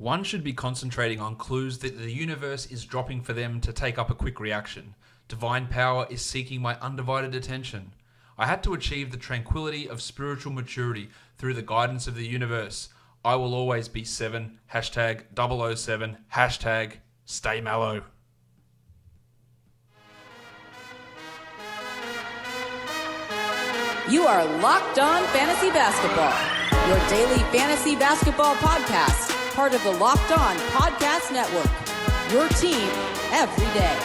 One should be concentrating on clues that the universe is dropping for them to take up a quick reaction. Divine power is seeking my undivided attention. I had to achieve the tranquility of spiritual maturity through the guidance of the universe. I will always be 7, hashtag 007, hashtag stay mellow. You are Locked On Fantasy Basketball, your daily fantasy basketball podcast, part of the Locked On Podcast Network, your team every day.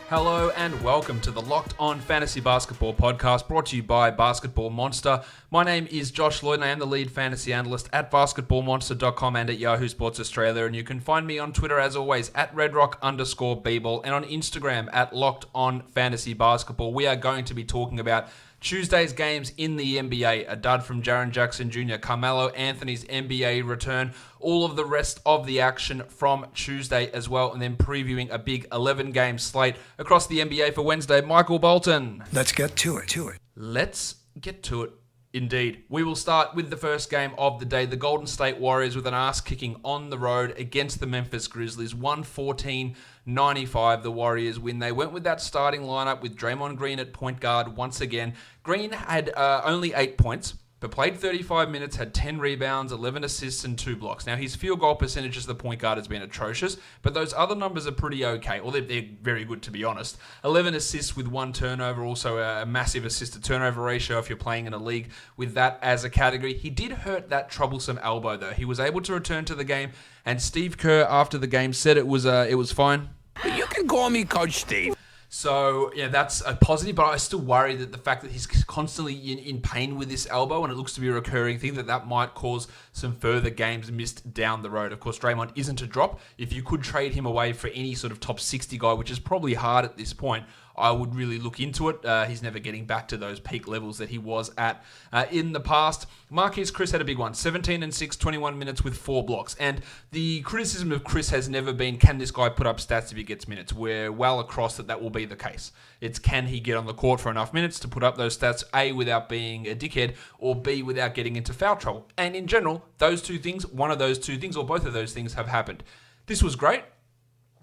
Hello and welcome to the Locked On Fantasy Basketball podcast brought to you by Basketball Monster. My name is Josh Lloyd and I am the lead fantasy analyst at basketballmonster.com and at Yahoo Sports Australia. And you can find me on Twitter as always at redrock_bball and on Instagram at Locked On Fantasy Basketball. We are going to be talking about Tuesday's games in the NBA, a dud from Jaren Jackson Jr., Carmelo Anthony's NBA return, all of the rest of the action from Tuesday as well, and then previewing a big 11-game slate across the NBA for Wednesday. Michael Bolton. Let's get to it. Let's get to it. Indeed. We will start with the first game of the day. The Golden State Warriors with an ass-kicking on the road against the Memphis Grizzlies. 114-95, the Warriors win. They went with that starting lineup with Draymond Green at point guard once again. Green had only 8 points, but played 35 minutes, had 10 rebounds, 11 assists, and 2 blocks. Now, his field goal percentage as the point guard has been atrocious, but those other numbers are pretty okay. Well, they're very good, to be honest. 11 assists with 1 turnover, also a massive assist-to-turnover ratio if you're playing in a league with that as a category. He did hurt that troublesome elbow, though. He was able to return to the game, and Steve Kerr, after the game, said it was fine. You can call me Coach Steve. So, yeah, that's a positive, but I still worry that the fact that he's constantly in pain with this elbow and it looks to be a recurring thing, that might cause some further games missed down the road. Of course, Draymond isn't a drop. If you could trade him away for any sort of top 60 guy, which is probably hard at this point, I would really look into it. He's never getting back to those peak levels that he was at in the past. Marquise Chris had a big one. 17 and 6, 21 minutes with 4 blocks. And the criticism of Chris has never been, can this guy put up stats if he gets minutes? We're well across that will be the case. It's can he get on the court for enough minutes to put up those stats, A, without being a dickhead, or B, without getting into foul trouble. And in general, those two things, one of those two things, or both of those things have happened. This was great,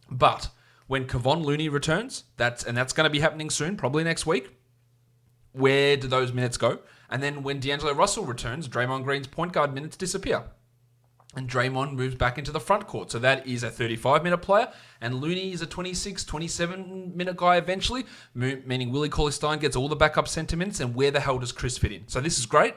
but when Kevon Looney returns, that's going to be happening soon, probably next week, where do those minutes go? And then when D'Angelo Russell returns, Draymond Green's point guard minutes disappear. And Draymond moves back into the front court. So that is a 35-minute player, and Looney is a 26, 27-minute guy eventually, meaning Willie Cauley-Stein gets all the backup sentiments, and where the hell does Chris fit in? So this is great.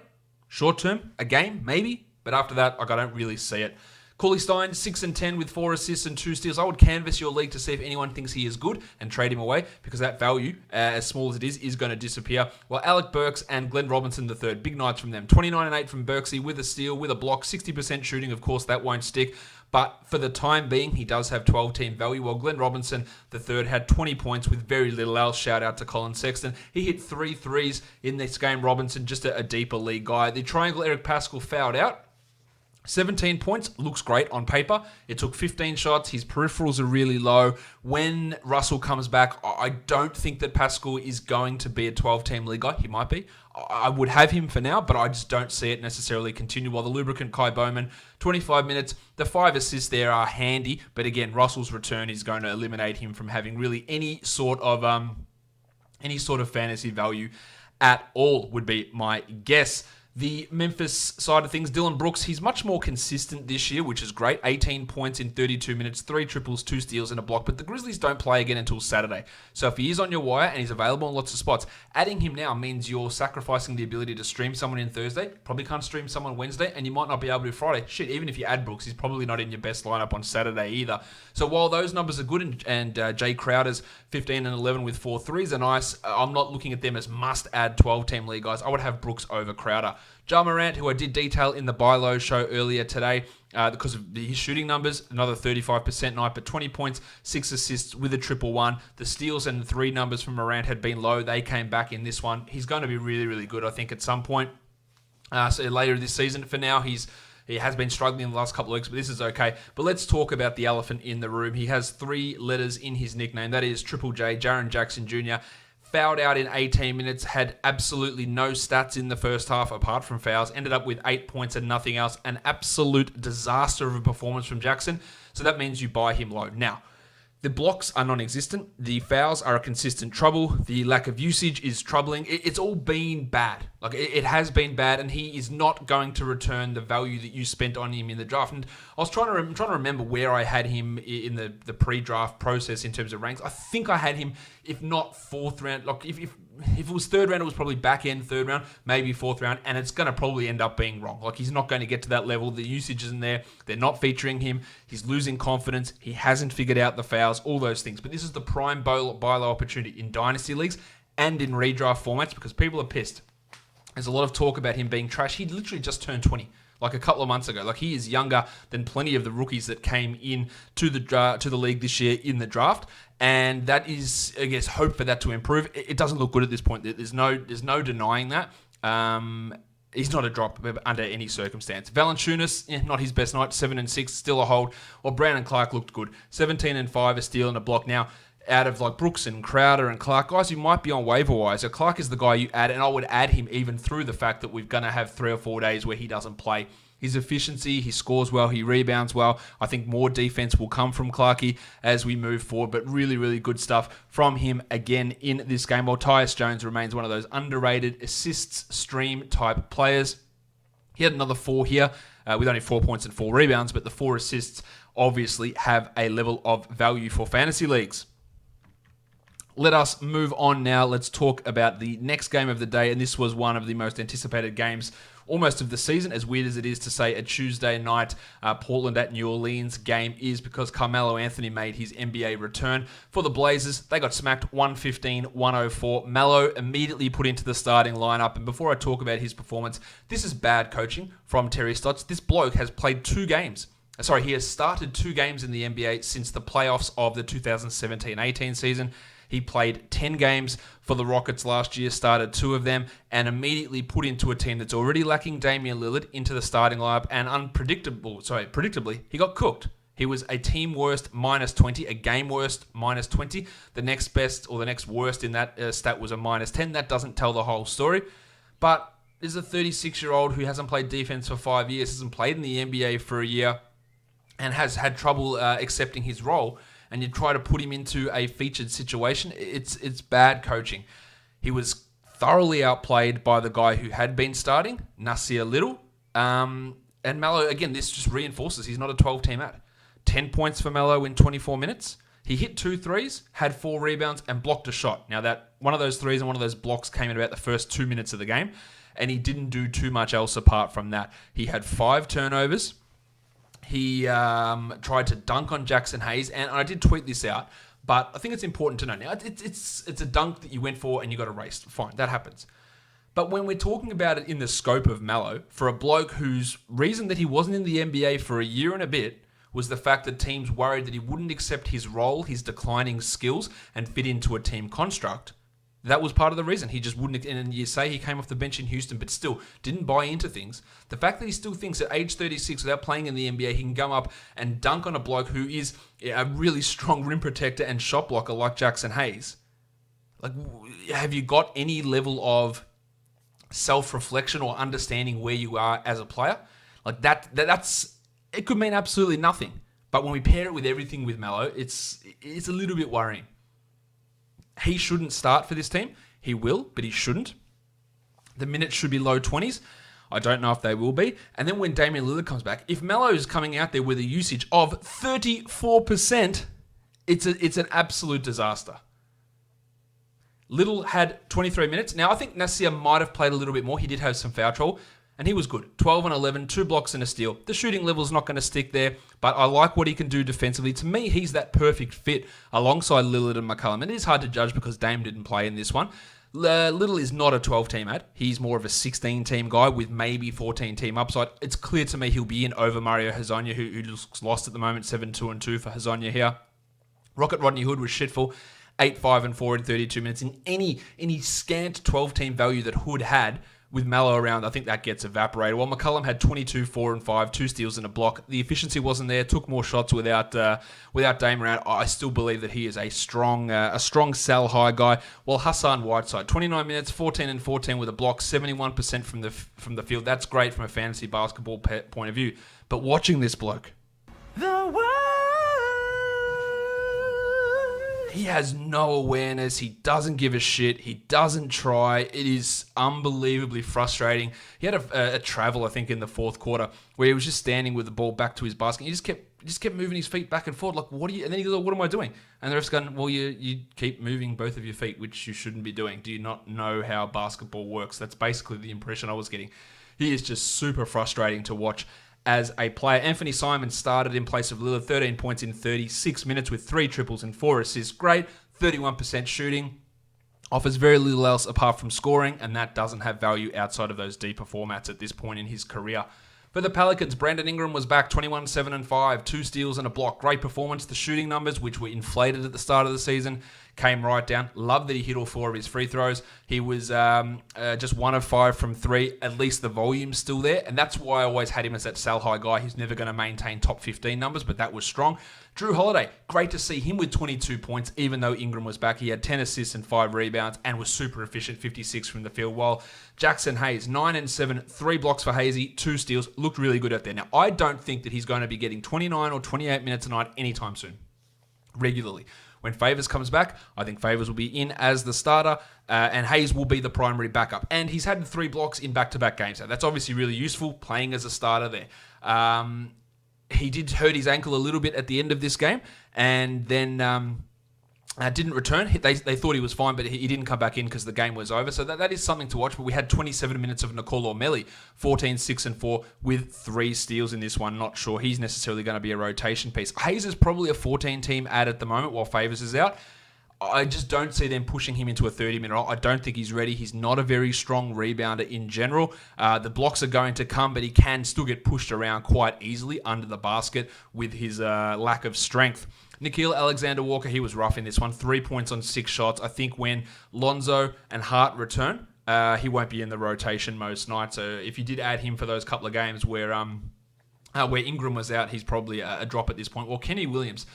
Short term, a game, maybe, but after that, I don't really see it. Cauley-Stein, 6 and 10 with 4 assists and 2 steals. I would canvass your league to see if anyone thinks he is good and trade him away because that value, as small as it is going to disappear. Well, Alec Burks and Glenn Robinson III, big nights from them. 29 and 8 from Burksy with a steal, with a block, 60% shooting. Of course, that won't stick. But for the time being, he does have 12-team value. While Glenn Robinson III had 20 points with very little else. Shout out to Colin Sexton. He hit 3 threes in this game. Robinson, just a deeper league guy. The triangle Eric Pascal fouled out. 17 points, looks great on paper. It took 15 shots. His peripherals are really low. When Russell comes back, I don't think that Pascal is going to be a 12-team league guy. He might be. I would have him for now, but I just don't see it necessarily continue. While the lubricant Kai Bowman, 25 minutes. The 5 assists there are handy, but again, Russell's return is going to eliminate him from having really any sort of fantasy value at all, would be my guess. The Memphis side of things, Dylan Brooks, he's much more consistent this year, which is great. 18 points in 32 minutes, 3 triples, 2 steals, and a block. But the Grizzlies don't play again until Saturday. So if he is on your wire and he's available in lots of spots, adding him now means you're sacrificing the ability to stream someone in Thursday. Probably can't stream someone Wednesday, and you might not be able to Friday. Shit, even if you add Brooks, he's probably not in your best lineup on Saturday either. So while those numbers are good, and Jay Crowder's 15 and 11 with 4 threes are nice, I'm not looking at them as must-add 12-team league guys. I would have Brooks over Crowder. Ja Morant, who I did detail in the buy low show earlier today, because of his shooting numbers, another 35% night, but 20 points, 6 assists with a 111. The steals and 3 numbers from Morant had been low. They came back in this one. He's going to be really, really good, I think, at some point. So later this season. For now, he has been struggling in the last couple of weeks, but this is okay. But let's talk about the elephant in the room. He has 3 letters in his nickname. That is Triple J, Jaren Jackson Jr. fouled out in 18 minutes, had absolutely no stats in the first half apart from fouls, ended up with 8 points and nothing else. An absolute disaster of a performance from Jackson. So that means you buy him low. Now, the blocks are non-existent. The fouls are a consistent trouble. The lack of usage is troubling. It's all been bad. Like, it has been bad, and he is not going to return the value that you spent on him in the draft. And I was trying to remember where I had him in the pre-draft process in terms of ranks. I think I had him, if not fourth round, like if it was third round, it was probably back end third round, maybe fourth round, and it's going to probably end up being wrong. Like, he's not going to get to that level. The usage isn't there. They're not featuring him. He's losing confidence. He hasn't figured out the fouls, all those things. But this is the prime buy low opportunity in dynasty leagues and in redraft formats because people are pissed. There's a lot of talk about him being trash. He literally just turned 20. Like a couple of months ago. Like, he is younger than plenty of the rookies that came in to the league this year in the draft. And that is, I guess, hope for that to improve. It doesn't look good at this point. There's no denying that. He's not a drop under any circumstance. Valanciunas, not his best night. 7-6, still a hold. Well, Brown and Clark looked good. 17-5, a steal and a block. Now, out of like Brooks and Crowder and Clark, guys who might be on waiver wire. So Clark is the guy you add, and I would add him even through the fact that we're going to have 3 or 4 days where he doesn't play. His efficiency, he scores well, he rebounds well. I think more defense will come from Clarkie as we move forward, but really, really good stuff from him again in this game. While Tyus Jones remains one of those underrated assists stream type players. He had another 4 here with only 4 points and 4 rebounds, but the 4 assists obviously have a level of value for fantasy leagues. Let us move on now. Let's talk about the next game of the day. And this was one of the most anticipated games almost of the season, as weird as it is to say a Tuesday night Portland at New Orleans game is, because Carmelo Anthony made his NBA return for the Blazers. They got smacked 115-104. Melo immediately put into the starting lineup. And before I talk about his performance, this is bad coaching from Terry Stotts. This bloke has played 2 games. He has started 2 games in the NBA since the playoffs of the 2017-18 season. He played 10 games for the Rockets last year, started 2 of them, and immediately put into a team that's already lacking Damian Lillard into the starting lineup, and predictably, he got cooked. He was a team worst -20, a game worst -20. The next best or the next worst in that stat was a -10. That doesn't tell the whole story. But this is a 36-year-old who hasn't played defense for 5 years, hasn't played in the NBA for a year, and has had trouble accepting his role. And you try to put him into a featured situation, it's bad coaching. He was thoroughly outplayed by the guy who had been starting, Nasir Little. And Melo, again, this just reinforces he's not a 12-team ad. 10 points for Melo in 24 minutes. He hit 2 threes, had 4 rebounds, and blocked a shot. Now, that one of those threes and one of those blocks came in about the first 2 minutes of the game, and he didn't do too much else apart from that. He had 5 turnovers. He tried to dunk on Jaxson Hayes, and I did tweet this out, but I think it's important to know. Now, it's a dunk that you went for and you got erased. Fine, that happens. But when we're talking about it in the scope of Melo, for a bloke whose reason that he wasn't in the NBA for a year and a bit was the fact that teams worried that he wouldn't accept his role, his declining skills, and fit into a team construct, that was part of the reason. He just wouldn't, and you say he came off the bench in Houston, but still didn't buy into things. The fact that he still thinks at age 36, without playing in the NBA, he can come up and dunk on a bloke who is a really strong rim protector and shot blocker like Jaxson Hayes. Like, have you got any level of self-reflection or understanding where you are as a player? Like that's it could mean absolutely nothing. But when we pair it with everything with Melo, it's a little bit worrying. He shouldn't start for this team. He will, but he shouldn't. The minutes should be low 20s. I don't know if they will be. And then when Damian Lillard comes back, if Melo is coming out there with a usage of 34%, it's an absolute disaster. Little had 23 minutes. Now, I think Nasir might have played a little bit more. He did have some foul trouble, and he was good. 12 and 11, 2 blocks and a steal. The shooting level's not going to stick there, but I like what he can do defensively. To me, he's that perfect fit alongside Lillard and McCollum. And it is hard to judge because Dame didn't play in this one. Little is not a 12-team ad. He's more of a 16-team guy with maybe 14-team upside. It's clear to me he'll be in over Mario Hezonja, who looks lost at the moment, 7-2-2 for Hezonja here. Rocket Rodney Hood was shitful, 8-5-4 in 32 minutes. In any scant 12-team value that Hood had with Melo around, I think that gets evaporated. While McCollum had 22, 4 and 5, 2 steals and a block, the efficiency wasn't there. Took more shots without Dame around. I still believe that he is a strong sell high guy. While Hassan Whiteside, 29 minutes, 14 and 14 with a block, 71% from the field. That's great from a fantasy basketball point of view. But watching this bloke, he has no awareness. He doesn't give a shit. He doesn't try. It is unbelievably frustrating. He had a travel, I think, in the fourth quarter where he was just standing with the ball back to his basket. He just kept moving his feet back and forth. Like, what are you? And then he goes, "What am I doing?" And the ref's going, "Well, you keep moving both of your feet, which you shouldn't be doing. Do you not know how basketball works?" That's basically the impression I was getting. He is just super frustrating to watch as a player. Anthony Simons started in place of Lillard, 13 points in 36 minutes with 3 triples and 4 assists. Great, 31% shooting. Offers very little else apart from scoring, and that doesn't have value outside of those deeper formats at this point in his career. For the Pelicans, Brandon Ingram was back, 21, 7 and 5, 2 steals and a block. Great performance. The shooting numbers, which were inflated at the start of the season, came right down. Love that he hit all 4 of his free throws. He was just 1 of 5 from 3. At least the volume's still there. And that's why I always had him as that sell high guy. He's never going to maintain top 15 numbers, but that was strong. Drew Holiday, great to see him with 22 points, even though Ingram was back. He had 10 assists and 5 rebounds and was super efficient, 56 from the field. While Jaxson Hayes, 9 and 7, 3 blocks for Hazy, 2 steals, looked really good out there. Now, I don't think that he's going to be getting 29 or 28 minutes a night anytime soon, regularly. When Favors comes back, I think Favors will be in as the starter, and Hayes will be the primary backup. And he's had 3 blocks in back-to-back games. So that's obviously really useful, playing as a starter there. He did hurt his ankle a little bit at the end of this game, and then didn't return. They thought he was fine, but he didn't come back in because the game was over. So that is something to watch. But we had 27 minutes of Nicolo Melli, 14, 6 and 4 with 3 steals in this one. Not sure he's necessarily going to be a rotation piece. Hayes is probably a 14-team ad at the moment while Favors is out. I just don't see them pushing him into a 30-minute role. I don't think he's ready. He's not a very strong rebounder in general. The blocks are going to come, but he can still get pushed around quite easily under the basket with his lack of strength. Nickeil Alexander-Walker, he was rough in this one. 3 points on 6 shots. I think when Lonzo and Hart return, he won't be in the rotation most nights. So if you did add him for those couple of games where Ingram was out, he's probably a drop at this point. Well, Kenny Williams,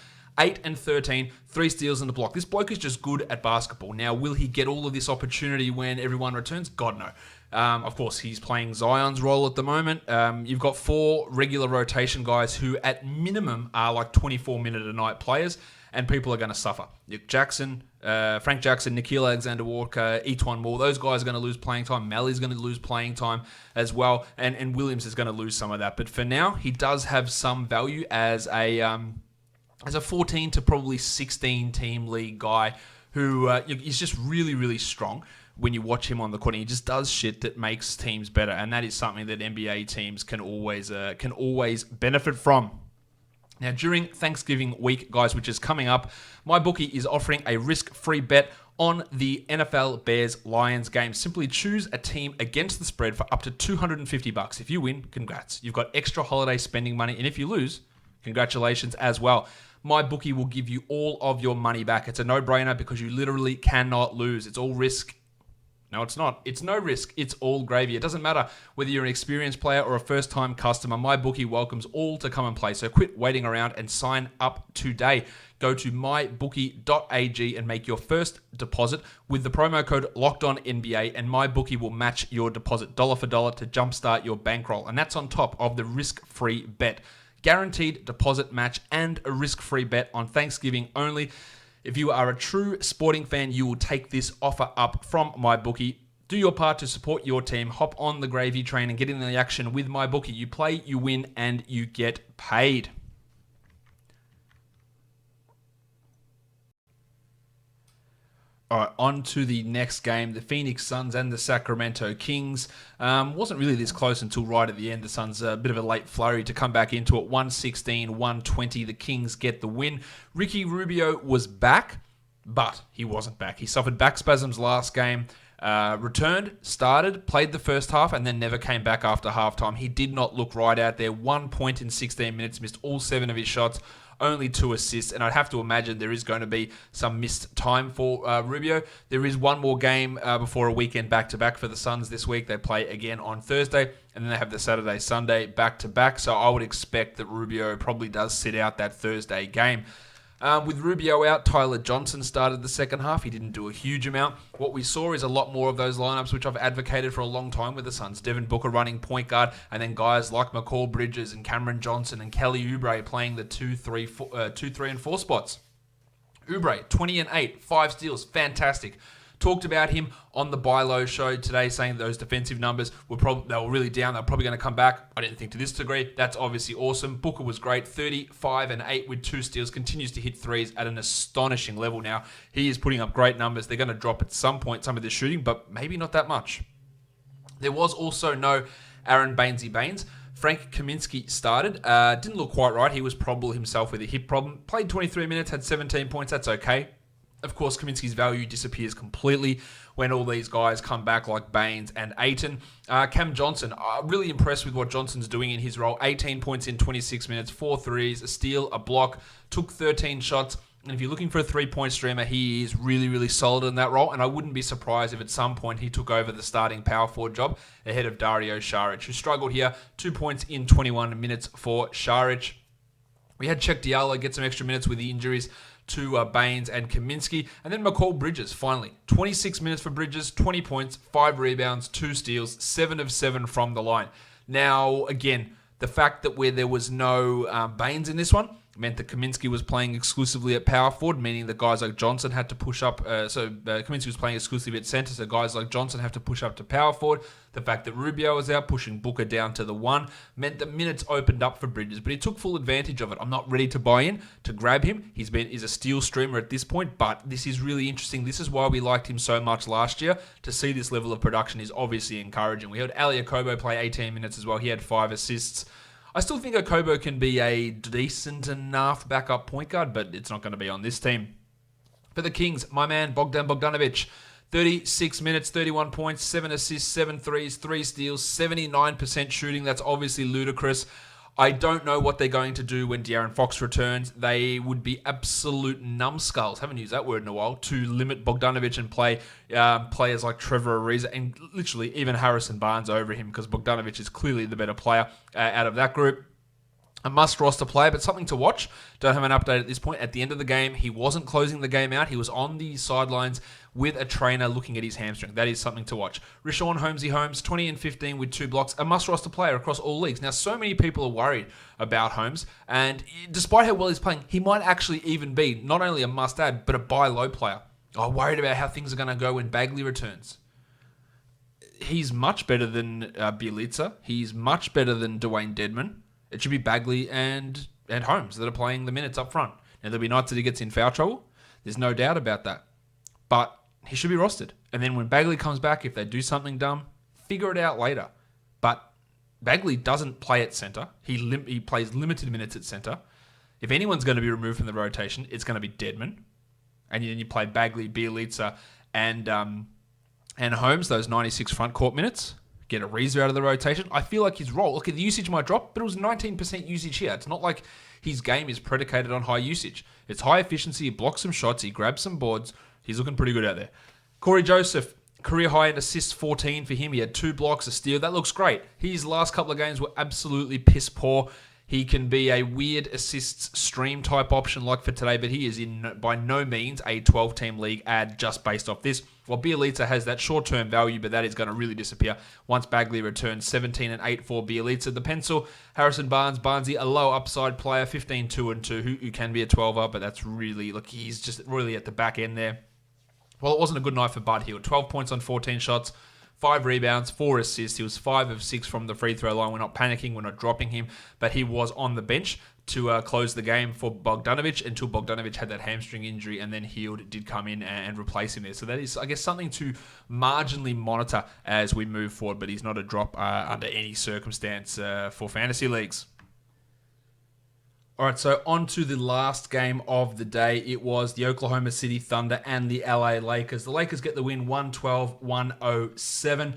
8 and 13, 3 steals and a block. This bloke is just good at basketball. Now, will he get all of this opportunity when everyone returns? God, no. Of course, he's playing Zion's role at the moment. You've got 4 regular rotation guys who, at minimum, are like 24-minute-a-night players, and people are going to suffer. Frank Jackson, Nickeil Alexander-Walker, Etuan Moore, those guys are going to lose playing time. Melly's going to lose playing time as well, and Williams is going to lose some of that. But for now, he does have some value as a 14 to probably 16 team league guy who is just really, really strong when you watch him on the court. He just does shit that makes teams better, and that is something that NBA teams can always benefit from. Now, during Thanksgiving week, guys, which is coming up, MyBookie is offering a risk-free bet on the NFL Bears-Lions game. Simply choose a team against the spread for up to $250. If you win, congrats. You've got extra holiday spending money, and if you lose, congratulations as well. MyBookie will give you all of your money back. It's a no-brainer because you literally cannot lose. It's all risk. No, it's not. It's no risk. It's all gravy. It doesn't matter whether you're an experienced player or a first-time customer. MyBookie welcomes all to come and play. So quit waiting around and sign up today. Go to mybookie.ag and make your first deposit with the promo code LOCKEDONNBA, and MyBookie will match your deposit dollar for dollar to jumpstart your bankroll. And that's on top of the risk-free bet. Guaranteed deposit match and a risk-free bet on Thanksgiving only. If you are a true sporting fan, you will take this offer up from MyBookie. Do your part to support your team. Hop on the gravy train and get in the action with MyBookie. You play, you win, and you get paid. All right, on to the next game. The Phoenix Suns and the Sacramento Kings. Wasn't really this close until right at the end. The Suns, a bit of a late flurry to come back into it. 116-120. The Kings get the win. Ricky Rubio was back, but he wasn't back. He suffered back spasms last game. Returned, started, played the first half, and then never came back after halftime. He did not look right out there. 1 point in 16 minutes, missed all 7 of his shots. only 2 assists, and I'd have to imagine there is going to be some missed time for Rubio. There is one more game before a weekend back-to-back for the Suns this week. They play again on Thursday, and then they have the Saturday-Sunday back-to-back, so I would expect that Rubio probably does sit out that Thursday game. With Rubio out, Tyler Johnson started the second half. He didn't do a huge amount. What we saw is a lot more of those lineups, which I've advocated for a long time with the Suns. Devin Booker running point guard, and then guys like McCall Bridges and Cameron Johnson and Kelly Oubre playing the 2, 3, and 4 spots. Oubre, 20 and 8, 5 steals, fantastic. Talked about him on the Buy Low show today, saying those defensive numbers were really down. They're probably going to come back. I didn't think to this degree. That's obviously awesome. Booker was great, 35 and 8 with 2 steals. Continues to hit threes at an astonishing level now. He is putting up great numbers. They're going to drop at some point some of this shooting, but maybe not that much. There was also no Aaron Baines. Frank Kaminsky started. Didn't look quite right. He was probable himself with a hip problem. Played 23 minutes, had 17 points. That's okay. Of course, Kaminsky's value disappears completely when all these guys come back like Baines and Ayton. Cam Johnson, really impressed with what Johnson's doing in his role. 18 points in 26 minutes, 4 threes, a steal, a block, took 13 shots. And if you're looking for a 3-point streamer, he is really, really solid in that role. And I wouldn't be surprised if at some point he took over the starting power forward job ahead of Dario Saric, who struggled here. 2 points in 21 minutes for Saric. We had Cheick Diallo get some extra minutes with the injuries to Baines and Kaminsky. And then McCall Bridges, finally. 26 minutes for Bridges, 20 points, 5 rebounds, 2 steals, 7 of 7 from the line. Now, again, the fact that there was no Baines in this one meant that Kaminsky was playing exclusively at power forward, meaning that guys like Johnson had to push up. Kaminsky was playing exclusively at center, so guys like Johnson have to push up to power forward. The fact that Rubio was out, pushing Booker down to the 1, meant that minutes opened up for Bridges, but he took full advantage of it. I'm not ready to buy in to grab him. He's a steal streamer at this point, but this is really interesting. This is why we liked him so much last year. To see this level of production is obviously encouraging. We heard Ali Okobo play 18 minutes as well. He had 5 assists. I still think Okobo can be a decent enough backup point guard, but it's not going to be on this team. For the Kings, my man Bogdan Bogdanovic, 36 minutes, 31 points, 7 assists, 7 threes, 3 steals, 79% shooting. That's obviously ludicrous. I don't know what they're going to do when De'Aaron Fox returns. They would be absolute numbskulls, haven't used that word in a while, to limit Bogdanovic and play players like Trevor Ariza and literally even Harrison Barnes over him, because Bogdanovic is clearly the better player out of that group. A must roster player, but something to watch. Don't have an update at this point. At the end of the game, he wasn't closing the game out. He was on the sidelines with a trainer looking at his hamstring. That is something to watch. Richaun Holmes, 20 and 15 with 2 blocks. A must roster player across all leagues. Now, so many people are worried about Holmes, and despite how well he's playing, he might actually even be not only a must add, but a buy low player. I'm worried about how things are going to go when Bagley returns. He's much better than Bjelica. He's much better than Dwayne Dedmon. It should be Bagley and Holmes that are playing the minutes up front. Now, there'll be nights that he gets in foul trouble. There's no doubt about that. But he should be rostered. And then when Bagley comes back, if they do something dumb, figure it out later. But Bagley doesn't play at center. He plays limited minutes at center. If anyone's going to be removed from the rotation, it's going to be Dedmon. And then you play Bagley, Bjelica, and Holmes, those 96 front court minutes. Get Ariza out of the rotation. I feel like his role, look, the usage might drop, but it was 19% usage here. It's not like his game is predicated on high usage. It's high efficiency. He blocks some shots. He grabs some boards. He's looking pretty good out there. Corey Joseph, career high in assists, 14 for him. He had 2 blocks, a steal. That looks great. His last couple of games were absolutely piss poor. He can be a weird assists stream type option like for today, but he is by no means a 12-team league ad just based off this. While Bjelica has that short-term value, but that is going to really disappear once Bagley returns. 17 and 8 for Bjelica. The pencil, Harrison Barnesy, a low upside player, 15, 2 and 2, who can be a 12er, but that's really, look, he's just really at the back end there. Well, it wasn't a good night for Bud Hill. 12 points on 14 shots. 5 rebounds, 4 assists. He was 5 of 6 from the free throw line. We're not panicking. We're not dropping him. But he was on the bench to close the game for Bogdanovic until Bogdanovic had that hamstring injury, and then Hield did come in and replace him there. So that is, I guess, something to marginally monitor as we move forward. But he's not a drop under any circumstance for fantasy leagues. All right, so on to the last game of the day. It was the Oklahoma City Thunder and the LA Lakers. The Lakers get the win 112-107.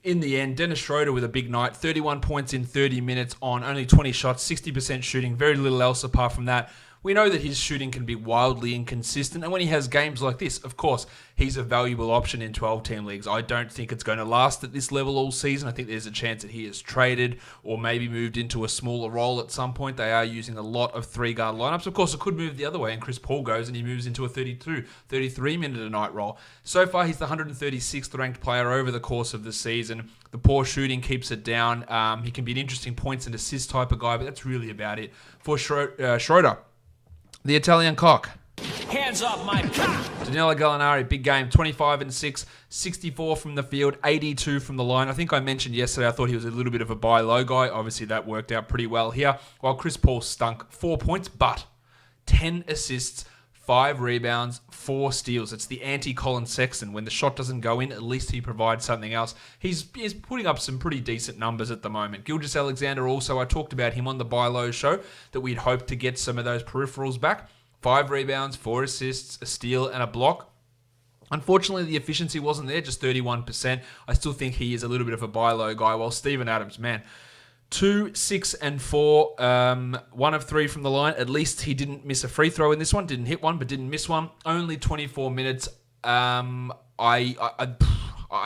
In the end, Dennis Schroeder with a big night, 31 points in 30 minutes on only 20 shots, 60% shooting, very little else apart from that. We know that his shooting can be wildly inconsistent, and when he has games like this, of course, he's a valuable option in 12-team leagues. I don't think it's going to last at this level all season. I think there's a chance that he is traded or maybe moved into a smaller role at some point. They are using a lot of three-guard lineups. Of course, it could move the other way, and Chris Paul goes and he moves into a 33-minute-a-night role. So far, he's the 136th ranked player over the course of the season. The poor shooting keeps it down. He can be an interesting points and assist type of guy, but that's really about it. For Schroeder, the Italian cock. Hands off my cock! Danilo Gallinari, big game, 25-6, 64 from the field, 82 from the line. I think I mentioned yesterday I thought he was a little bit of a buy low guy. Obviously, that worked out pretty well here. While Chris Paul stunk, 4 points, but 10 assists, 5 rebounds, 4 steals. It's the anti-Colin Sexton. When the shot doesn't go in, at least he provides something else. He's putting up some pretty decent numbers at the moment. Gilgeous-Alexander also, I talked about him on the Buy Low show, that we'd hope to get some of those peripherals back. 5 rebounds, 4 assists, a steal, and a block. Unfortunately, the efficiency wasn't there, just 31%. I still think he is a little bit of a buy low guy, while Steven Adams, man, 2, 6, and 4, 1 of 3 from the line. At least he didn't miss a free throw in this one. Didn't hit one, but didn't miss one. Only 24 minutes. I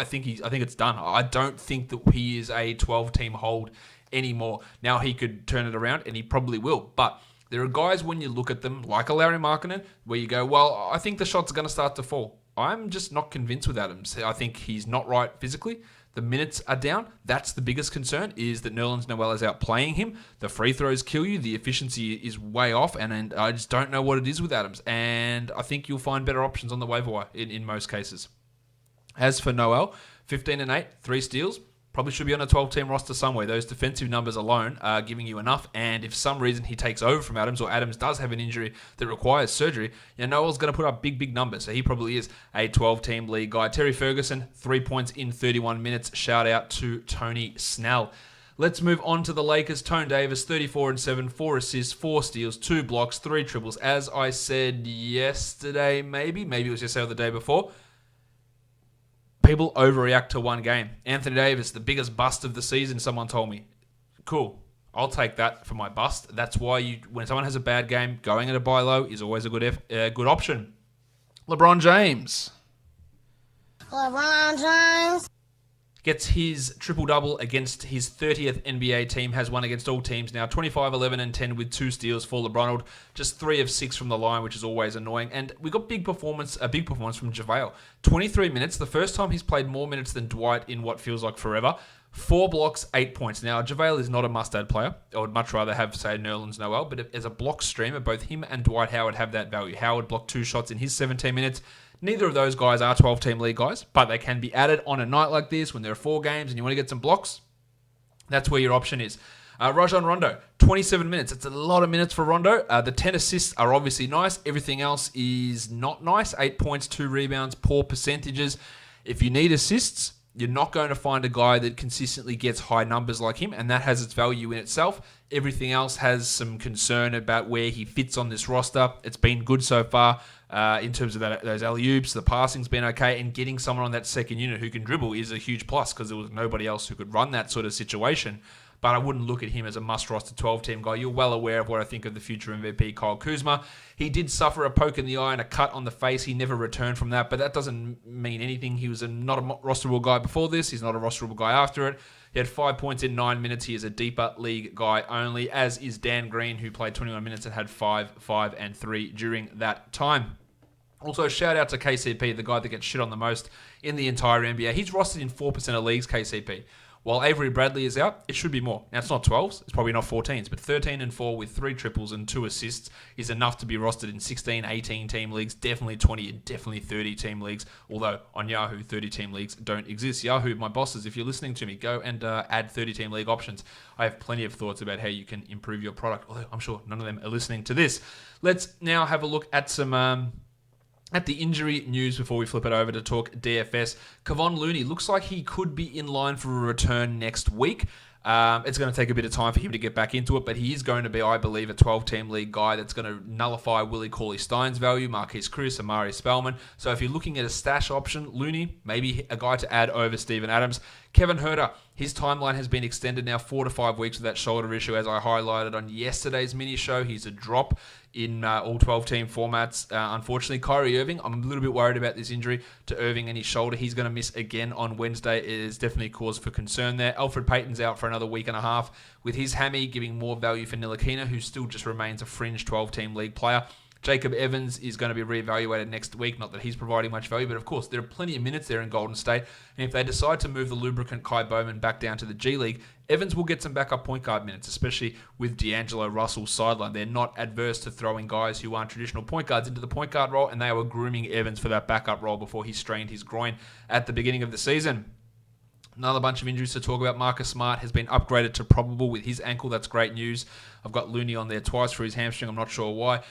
think it's done. I don't think that he is a 12-team hold anymore. Now he could turn it around, and he probably will. But there are guys, when you look at them, like a Larry Markkinen, where you go, well, I think the shots are going to start to fall. I'm just not convinced with Adams. I think he's not right physically. The minutes are down. That's the biggest concern, is that Nerlens Noel is outplaying him. The free throws kill you. The efficiency is way off, and I just don't know what it is with Adams. And I think you'll find better options on the waiver wire in most cases. As for Noel, 15-8, 3 steals. Probably should be on a 12-team roster somewhere. Those defensive numbers alone are giving you enough. And if for some reason he takes over from Adams, or Adams does have an injury that requires surgery, Noel's going to put up big numbers. So he probably is a 12-team league guy. Terry Ferguson, 3 points in 31 minutes. Shout out to Tony Snell. Let's move on to the Lakers. Tone Davis, 34-7, 4 assists, 4 steals, 2 blocks, 3 triples. As I said yesterday, maybe it was yesterday or the day before, people overreact to one game. Anthony Davis, the biggest bust of the season, someone told me. Cool. I'll take that for my bust. That's why when someone has a bad game, going at a buy low is always a good option. LeBron James. Gets his triple-double against his 30th NBA team, has won against all teams now. 25, 11, and 10 with 2 steals for LeBron. Just 3 of 6 from the line, which is always annoying. And we got a big performance from JaVale. 23 minutes, the first time he's played more minutes than Dwight in what feels like forever. 4 blocks, 8 points. Now, JaVale is not a must-add player. I would much rather have, say, Nerlens Noel. But as a block streamer, both him and Dwight Howard have that value. Howard blocked 2 shots in his 17 minutes. Neither of those guys are 12-team league guys, but they can be added on a night like this when there are 4 games and you want to get some blocks. That's where your option is. Rajon Rondo, 27 minutes. It's a lot of minutes for Rondo. The 10 assists are obviously nice. Everything else is not nice. 8 points, 2 rebounds, poor percentages. If you need assists, you're not going to find a guy that consistently gets high numbers like him, and that has its value in itself. Everything else has some concern about where he fits on this roster. It's been good so far in terms of those alley-oops. The passing's been okay, and getting someone on that second unit who can dribble is a huge plus, because there was nobody else who could run that sort of situation. But I wouldn't look at him as a must-roster 12-team guy. You're well aware of what I think of the future MVP, Kyle Kuzma. He did suffer a poke in the eye and a cut on the face. He never returned from that, but that doesn't mean anything. He was not a rosterable guy before this. He's not a rosterable guy after it. He had 5 points in 9 minutes. He is a deeper league guy only, as is Dan Green, who played 21 minutes and had 5, 5, and 3 during that time. Also, shout out to KCP, the guy that gets shit on the most in the entire NBA. He's rostered in 4% of leagues, KCP. While Avery Bradley is out, it should be more. Now, it's not 12s, it's probably not 14s, but 13 and 4 with 3 triples and 2 assists is enough to be rostered in 16, 18-team leagues, definitely 20 and definitely 30-team leagues, although on Yahoo, 30-team leagues don't exist. Yahoo, my bosses, if you're listening to me, go and add 30-team league options. I have plenty of thoughts about how you can improve your product, although I'm sure none of them are listening to this. Let's now have a look at some... At the injury news before we flip it over to talk DFS, Kevon Looney looks like he could be in line for a return next week. It's going to take a bit of time for him to get back into it, but he is going to be, I believe, a 12-team league guy that's going to nullify Willie Cauley-Stein's value, Marquise Chris, Amari Spellman. So if you're looking at a stash option, Looney, maybe a guy to add over Steven Adams. Kevin Huerter, his timeline has been extended now 4 to 5 weeks with that shoulder issue, as I highlighted on yesterday's mini show. He's a drop in all 12-team formats. Unfortunately, Kyrie Irving, I'm a little bit worried about this injury to Irving and his shoulder. He's going to miss again on Wednesday. It is definitely cause for concern there. Elfrid Payton's out for another week and a half with his hammy, giving more value for Ntilikina, who still just remains a fringe 12-team league player. Jacob Evans is going to be reevaluated next week. Not that he's providing much value, but of course, there are plenty of minutes there in Golden State. And if they decide to move the lubricant Kai Bowman back down to the G League, Evans will get some backup point guard minutes, especially with D'Angelo Russell's sideline. They're not adverse to throwing guys who aren't traditional point guards into the point guard role, and they were grooming Evans for that backup role before he strained his groin at the beginning of the season. Another bunch of injuries to talk about. Marcus Smart has been upgraded to probable with his ankle. That's great news. I've got Looney on there twice for his hamstring. I'm not sure why.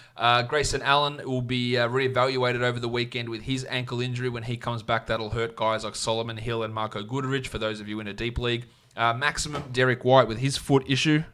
Grayson Allen will be reevaluated over the weekend with his ankle injury. When he comes back, that'll hurt guys like Solomon Hill and Marco Goodrich, for those of you in a deep league. Maximum Derek White with his foot issue.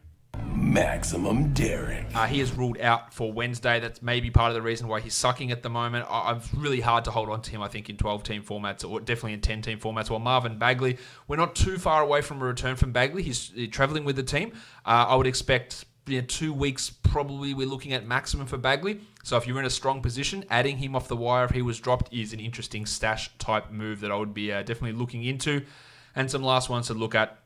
Maximum Derek. He is ruled out for Wednesday. That's maybe part of the reason why he's sucking at the moment. It's really hard to hold on to him, I think, in 12-team formats, or definitely in 10-team formats. While Marvin Bagley, we're not too far away from a return from Bagley. He's traveling with the team. I would expect 2 weeks, probably we're looking at maximum for Bagley. So if you're in a strong position, adding him off the wire if he was dropped is an interesting stash-type move that I would be definitely looking into. And some last ones to look at.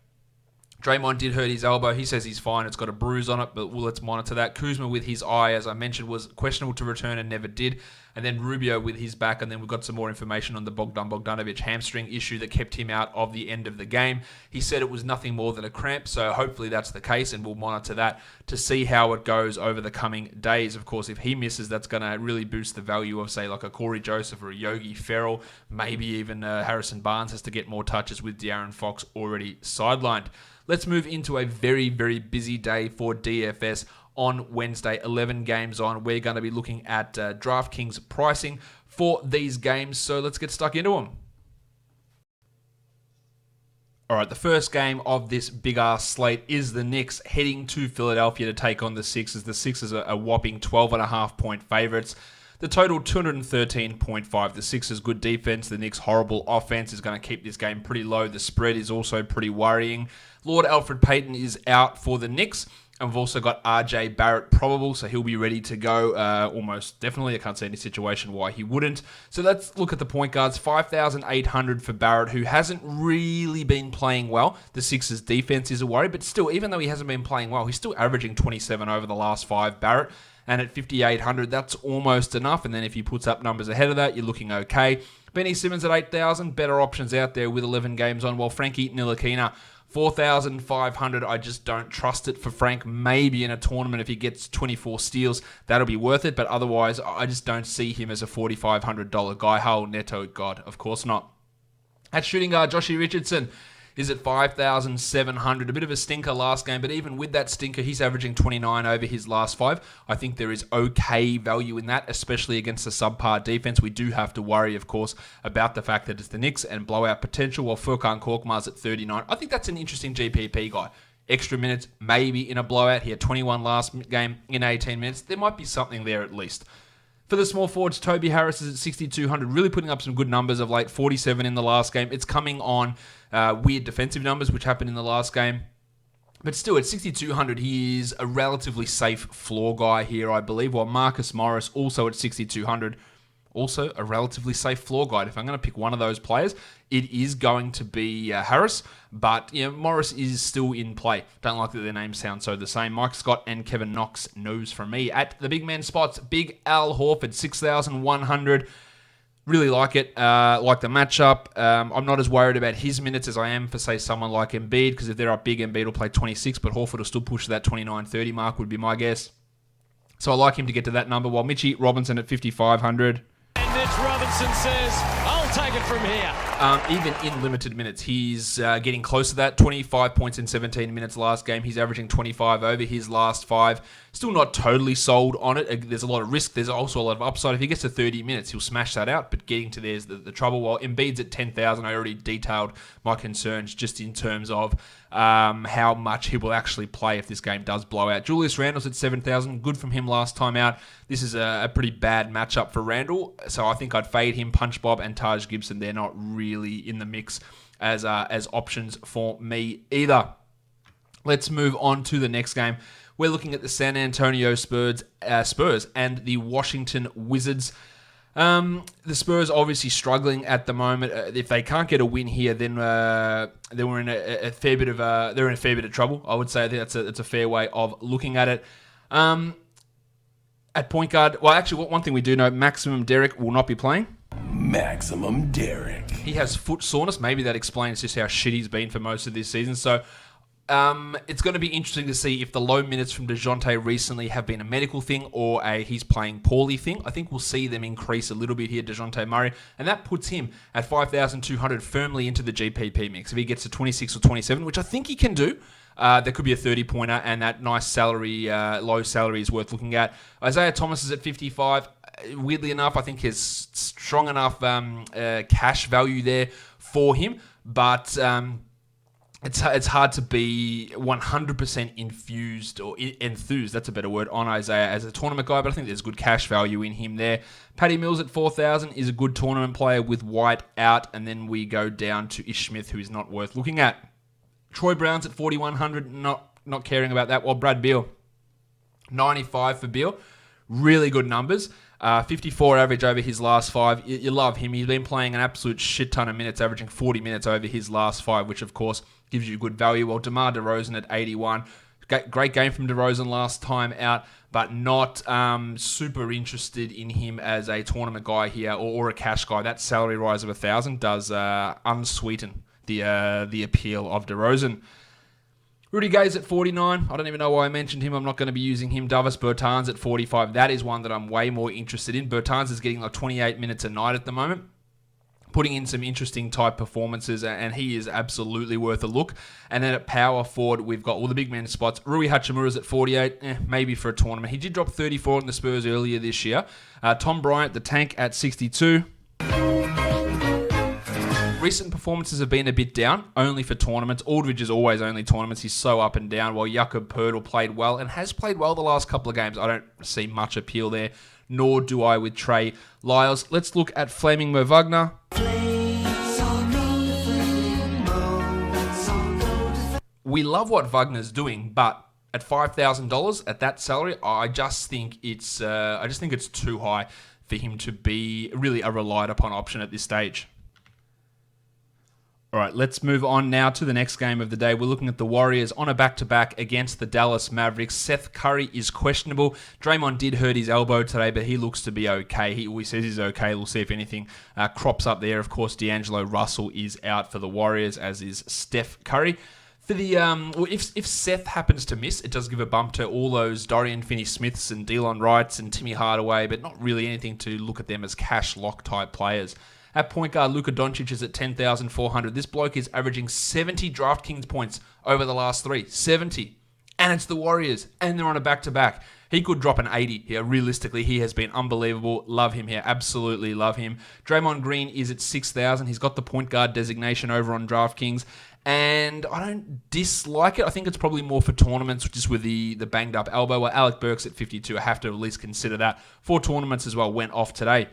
Draymond did hurt his elbow. He says he's fine. It's got a bruise on it, but let's monitor that. Kuzma with his eye, as I mentioned, was questionable to return and never did. And then Rubio with his back. And then we've got some more information on the Bogdan Bogdanovic hamstring issue that kept him out of the end of the game. He said it was nothing more than a cramp, so hopefully that's the case, and we'll monitor that to see how it goes over the coming days. Of course, if he misses, that's going to really boost the value of, say, like a Corey Joseph or a Yogi Ferrell. Maybe even Harrison Barnes has to get more touches with De'Aaron Fox already sidelined. Let's move into a very, very busy day for DFS on Wednesday. 11 games on. We're going to be looking at DraftKings pricing for these games, so let's get stuck into them. All right, the first game of this big-ass slate is the Knicks heading to Philadelphia to take on the Sixers. The Sixers are a whopping 12.5-point favorites. The total, 213.5. The Sixers' good defense. The Knicks' horrible offense is going to keep this game pretty low. The spread is also pretty worrying. Lord Elfrid Payton is out for the Knicks. And we've also got RJ Barrett probable, so he'll be ready to go almost definitely. I can't see any situation why he wouldn't. So let's look at the point guards. 5,800 for Barrett, who hasn't really been playing well. The Sixers' defense is a worry, but still, even though he hasn't been playing well, he's still averaging 27 over the last 5, Barrett. And at 5,800, that's almost enough. And then if he puts up numbers ahead of that, you're looking okay. Benny Simmons at 8,000, better options out there with 11 games on. While Frankie Ntilikina, 4,500, I just don't trust it for Frank. Maybe in a tournament, if he gets 24 steals, that'll be worth it. But otherwise, I just don't see him as a $4,500 guy. Hal Neto, God, of course not. At shooting guard, Joshie Richardson is at 5,700. A bit of a stinker last game, but even with that stinker, he's averaging 29 over his last 5. I think there is okay value in that, especially against the subpar defense. We do have to worry, of course, about the fact that it's the Knicks and blowout potential, while Furkan Korkmaz at 39. I think that's an interesting GPP guy. Extra minutes, maybe in a blowout. He had 21 last game in 18 minutes. There might be something there at least. For the small forwards, Toby Harris is at 6,200, really putting up some good numbers of late, 47 in the last game. It's coming on weird defensive numbers, which happened in the last game. But still, at 6,200, he is a relatively safe floor guy here, I believe, while Marcus Morris, also at 6,200, also a relatively safe floor guy. If I'm going to pick one of those players, it is going to be Harris, but Morris is still in play. Don't like that their names sound so the same. Mike Scott and Kevin Knox knows from me. At the big man spots, Big Al Horford, 6,100. Really like it. Like the matchup. I'm not as worried about his minutes as I am for, say, someone like Embiid, because if they're up big, Embiid will play 26, but Horford will still push that 29-30 mark, would be my guess. So I like him to get to that number, while Mitchie Robinson at 5,500. And Mitch Robinson says, I'll take it from here. Even in limited minutes, he's getting close to that. 25 points in 17 minutes last game. He's averaging 25 over his last 5. Still not totally sold on it. There's a lot of risk. There's also a lot of upside. If he gets to 30 minutes, he'll smash that out. But getting to there's the trouble. While Embiid's at 10,000, I already detailed my concerns just in terms of how much he will actually play if this game does blow out. Julius Randle's at 7,000. Good from him last time out. this is a pretty bad matchup for Randall. So I think I'd fade him. Punch Bob and Taj Gibson, they're not really in the mix as options for me either. Let's move on to the next game. We're looking at the San Antonio Spurs and the Washington Wizards. The Spurs obviously struggling at the moment. If they can't get a win here, then we're in a fair bit of trouble. I would say that's a fair way of looking at it. At point guard, well, actually, one thing we do know: Maximum Derek will not be playing. Maximum Derek. He has foot soreness. Maybe that explains just how shit he's been for most of this season. So. It's going to be interesting to see if the low minutes from DeJounte recently have been a medical thing or a he's playing poorly thing. I think we'll see them increase a little bit here, DeJounte Murray, and that puts him at 5,200 firmly into the GPP mix. If he gets to 26 or 27, which I think he can do, there could be a 30-pointer, and that nice salary, low salary is worth looking at. Isaiah Thomas is at 55. Weirdly enough, I think he's strong enough cash value there for him, but... It's hard to be 100% infused or enthused, that's a better word, on Isaiah as a tournament guy, but I think there's good cash value in him there. Patty Mills at 4,000 is a good tournament player with White out, and then we go down to Ish Smith, who is not worth looking at. Troy Brown's at 4,100, not caring about that. Well, Brad Beal, 95 for Beal. Really good numbers. 54 average over his last 5. You love him. He's been playing an absolute shit ton of minutes, averaging 40 minutes over his last 5, which, of course, gives you good value. Well, DeMar DeRozan at 81. Great game from DeRozan last time out, but not super interested in him as a tournament guy here or a cash guy. That salary rise of 1,000 does unsweeten the appeal of DeRozan. Rudy Gay's at 49. I don't even know why I mentioned him. I'm not going to be using him. Davis Bertans at 45. That is one that I'm way more interested in. Bertans is getting like 28 minutes a night at the moment, putting in some interesting type performances, and he is absolutely worth a look. And then at power forward, we've got all the big man spots. Rui Hachimura's at 48, maybe for a tournament. He did drop 34 in the Spurs earlier this year. Tom Bryant, the tank, at 62. Recent performances have been a bit down, only for tournaments. Aldridge is always only tournaments. He's so up and down, while Jakob Poeltl played well and has played well the last couple of games. I don't see much appeal there, nor do I with Trey Lyles. Let's look at Flaming Mo Wagner. We love what Wagner's doing, but at $5,000 at that salary, I just think it's too high for him to be really a relied upon option at this stage. All right, let's move on now to the next game of the day. We're looking at the Warriors on a back-to-back against the Dallas Mavericks. Seth Curry is questionable. Draymond did hurt his elbow today, but he looks to be okay. He always says he's okay. We'll see if anything crops up there. Of course, D'Angelo Russell is out for the Warriors, as is Steph Curry. For the if Seth happens to miss, it does give a bump to all those Dorian Finney-Smiths and Delon Wrights and Timmy Hardaway, but not really anything to look at them as cash lock type players. At point guard, Luka Doncic is at 10,400. This bloke is averaging 70 DraftKings points over the last 3. 70. And it's the Warriors. And they're on a back-to-back. He could drop an 80 here. Realistically, he has been unbelievable. Love him here. Absolutely love him. Draymond Green is at 6,000. He's got the point guard designation over on DraftKings. And I don't dislike it. I think it's probably more for tournaments, just with the banged up elbow. Well, Alec Burks at 52. I have to at least consider that. 4 tournaments as well went off today.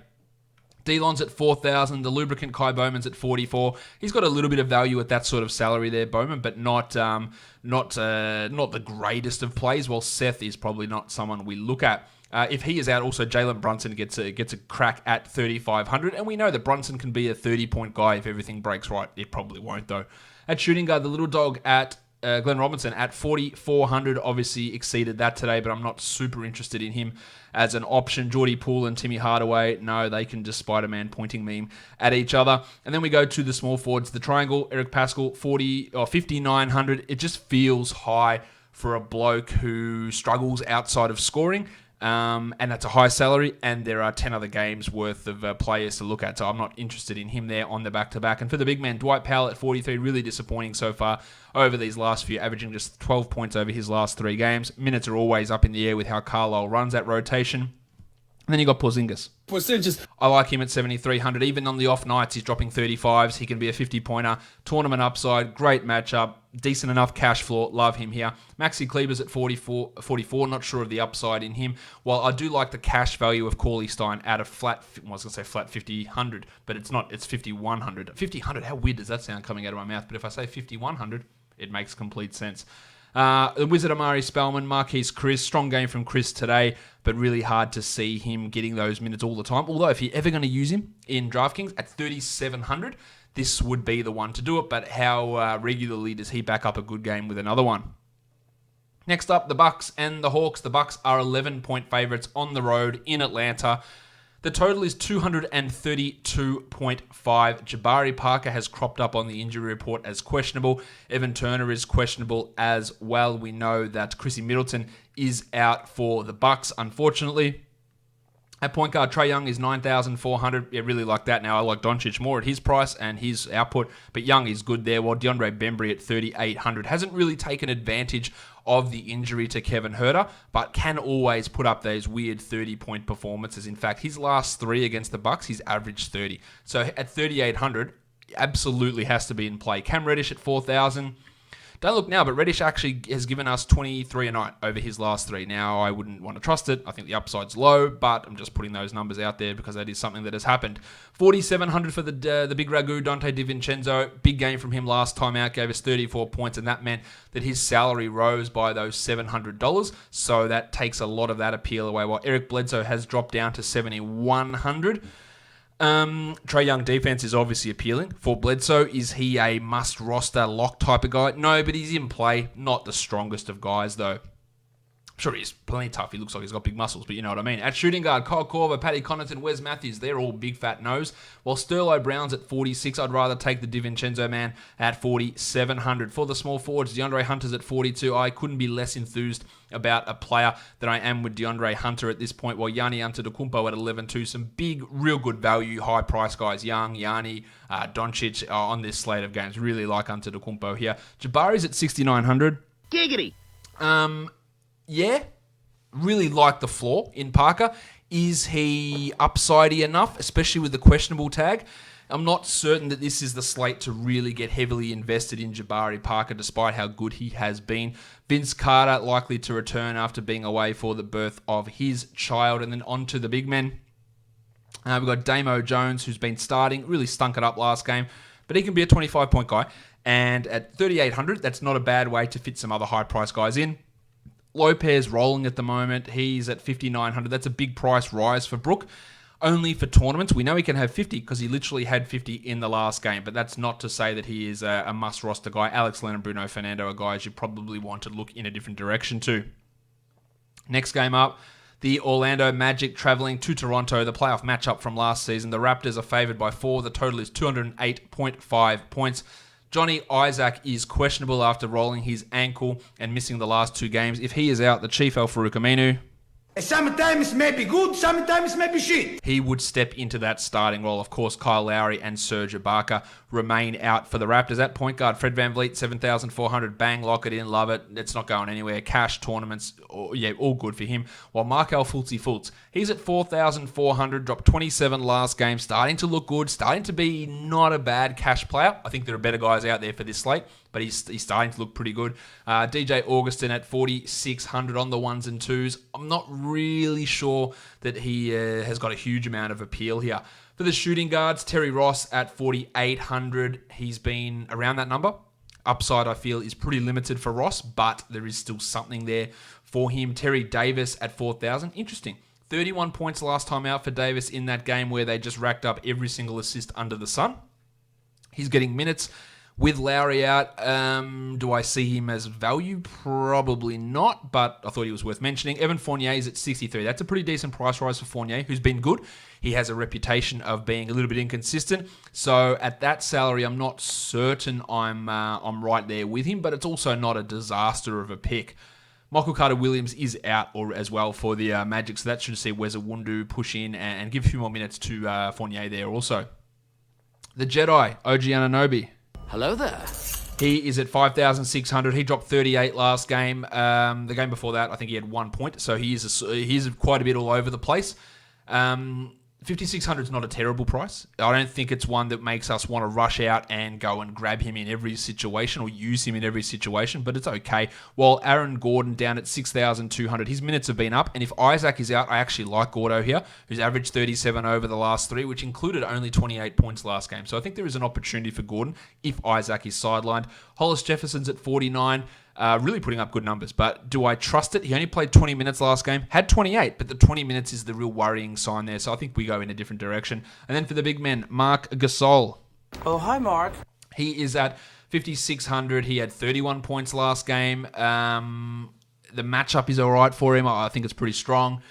Delon's at 4,000. The lubricant Kai Bowman's at 44. He's got a little bit of value at that sort of salary there, Bowman, but not the greatest of plays. While Seth is probably not someone we look at. If he is out, also Jalen Brunson gets a crack at 3,500, and we know that Brunson can be a 30-point guy if everything breaks right. It probably won't though. At shooting guard, the little dog at Glenn Robinson at 4,400 obviously exceeded that today, but I'm not super interested in him as an option. Jordy Poole and Timmy Hardaway, no, they can just Spider-Man pointing meme at each other. And then we go to the small forwards, the triangle, Eric Pascal, 5,900. It just feels high for a bloke who struggles outside of scoring. And that's a high salary, and there are 10 other games worth of players to look at, so I'm not interested in him there on the back-to-back. And for the big man, Dwight Powell at 43, really disappointing so far over these last few, averaging just 12 points over his last 3 games. Minutes are always up in the air with how Carlisle runs that rotation. And then you got Porzingis. I like him at 7,300. Even on the off nights, he's dropping 35s. He can be a 50-pointer. Tournament upside. Great matchup. Decent enough cash floor. Love him here. Maxi Kleber's at 44. Not sure of the upside in him. While I do like the cash value of Cauley Stein at a flat, I was going to say flat 5,100, but it's not. It's 5,100. 5,100, how weird does that sound coming out of my mouth? But if I say 5,100, it makes complete sense. The Wizard Amari Spellman, Marquise Chris, strong game from Chris today, but really hard to see him getting those minutes all the time. Although if you're ever going to use him in DraftKings at 3,700, this would be the one to do it. But how regularly does he back up a good game with another one? Next up, the Bucks and the Hawks. The Bucks are 11-point favorites on the road in Atlanta. The total is 232.5. Jabari Parker has cropped up on the injury report as questionable. Evan Turner is questionable as well. We know that Chrissy Middleton is out for the Bucks, unfortunately. At point guard, Trae Young is 9,400. Yeah, really like that now. I like Doncic more at his price and his output, but Young is good there, while DeAndre Bembry at 3,800 hasn't really taken advantage of the injury to Kevin Huerter, but can always put up those weird 30-point performances. In fact, his last three against the Bucks, he's averaged 30. So at 3,800, absolutely has to be in play. Cam Reddish at 4,000. Don't look now, but Reddish actually has given us 23 a night over his last three. Now, I wouldn't want to trust it. I think the upside's low, but I'm just putting those numbers out there because that is something that has happened. 4,700 for the big Ragu, Dante DiVincenzo. Big game from him last time out, gave us 34 points, and that meant that his salary rose by those $700. So that takes a lot of that appeal away, while Eric Bledsoe has dropped down to 7,100. Trae Young defense is obviously appealing. For Bledsoe, is he a must-roster lock type of guy? No, but he's in play. Not the strongest of guys, though. Sure, he's plenty tough. He looks like he's got big muscles, but you know what I mean. At shooting guard, Kyle Korver, Paddy Connaughton, Wes Matthews, they're all big fat no's. While Sterlo Brown's at 46, I'd rather take the DiVincenzo man at 4,700. For the small forwards, DeAndre Hunter's at 42. I couldn't be less enthused about a player than I am with DeAndre Hunter at this point, while Gianni Antetokounmpo at 11.2. Some big, real good value, high price guys. Young, Gianni, Doncic on this slate of games. Really like Antetokounmpo here. Jabari's at 6,900. Giggity. Yeah, really like the floor in Parker. Is he upsidey enough, especially with the questionable tag? I'm not certain that this is the slate to really get heavily invested in Jabari Parker, despite how good he has been. Vince Carter likely to return after being away for the birth of his child. And then on to the big men. We've got Damo Jones, who's been starting, really stunk it up last game, but he can be a 25-point guy. And at 3,800, that's not a bad way to fit some other high-price guys in. Lopez rolling at the moment. He's at 5,900. That's a big price rise for Brook. Only for tournaments. We know he can have 50 because he literally had 50 in the last game, but that's not to say that he is a must-roster guy. Alex Len and Bruno Fernando are guys you probably want to look in a different direction to. Next game up, the Orlando Magic traveling to Toronto, the playoff matchup from last season. The Raptors are favored by 4. The total is 208.5 points. Johnny Isaac is questionable after rolling his ankle and missing the last 2 games. If he is out, the Chief Al-Farouq Aminu, sometimes may be good, sometimes may be shit. He would step into that starting role. Of course, Kyle Lowry and Serge Ibaka remain out for the Raptors. At point guard, Fred VanVleet, 7,400. Bang, lock it in, love it. It's not going anywhere. Cash, tournaments, all good for him. While Markel Fultz, he's at 4,400, dropped 27 last game, starting to look good, starting to be not a bad cash player. I think there are better guys out there for this slate, but he's starting to look pretty good. DJ Augustin at 4,600 on the ones and twos. I'm not really sure that he has got a huge amount of appeal here. For the shooting guards, Terry Ross at 4,800. He's been around that number. Upside, I feel, is pretty limited for Ross, but there is still something there for him. Terry Davis at 4,000. Interesting. 31 points last time out for Davis in that game where they just racked up every single assist under the sun. He's getting minutes. With Lowry out, do I see him as value? Probably not, but I thought he was worth mentioning. Evan Fournier is at 63. That's a pretty decent price rise for Fournier, who's been good. He has a reputation of being a little bit inconsistent. So at that salary, I'm not certain I'm right there with him, but it's also not a disaster of a pick. Michael Carter-Williams is out as well for the Magic, so that should see Wes Iwundu push in and give a few more minutes to Fournier there also. The Jedi, OG Anunoby. Hello there. He is at 5,600. He dropped 38 last game. The game before that, I think he had 1 point. So he is quite a bit all over the place. $5,600 is not a terrible price. I don't think it's one that makes us want to rush out and go and grab him in every situation or use him in every situation, but it's okay. While Aaron Gordon down at $6,200, his minutes have been up, and if Isaac is out, I actually like Gordo here, who's averaged 37 over the last 3, which included only 28 points last game. So I think there is an opportunity for Gordon if Isaac is sidelined. Hollis Jefferson's at 49. Really putting up good numbers, but do I trust it? He only played 20 minutes last game, had 28, but the 20 minutes is the real worrying sign there, so I think we go in a different direction. And then for the big men, Marc Gasol. Oh, hi, Mark. He is at 5,600. He had 31 points last game. The matchup is all right for him. I think it's pretty strong.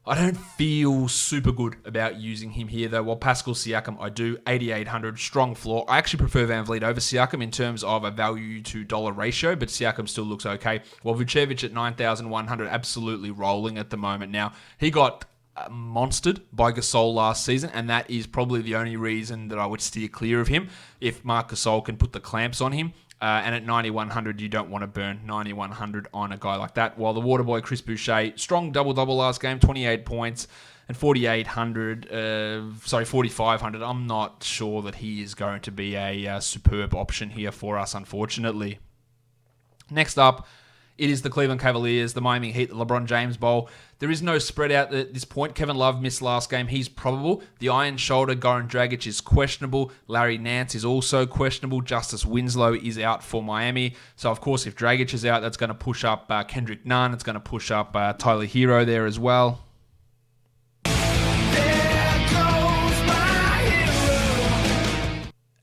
I don't feel super good about using him here, though. While Pascal Siakam, I do. 8,800, strong floor. I actually prefer Van Vliet over Siakam in terms of a value to dollar ratio, but Siakam still looks okay. While Vucevic at 9,100, absolutely rolling at the moment. Now, he got monstered by Gasol last season, and that is probably the only reason that I would steer clear of him if Marc Gasol can put the clamps on him. And at 9,100, you don't want to burn 9,100 on a guy like that. While the Waterboy, Chris Boucher, strong double-double last game, 28 points and 4,500. I'm not sure that he is going to be a superb option here for us, unfortunately. Next up, it is the Cleveland Cavaliers, the Miami Heat, the LeBron James Bowl. There is no spread out at this point. Kevin Love missed last game. He's probable. The iron shoulder, Goran Dragic, is questionable. Larry Nance is also questionable. Justice Winslow is out for Miami. So, of course, if Dragic is out, that's going to push up Kendrick Nunn. It's going to push up Tyler Hero there as well.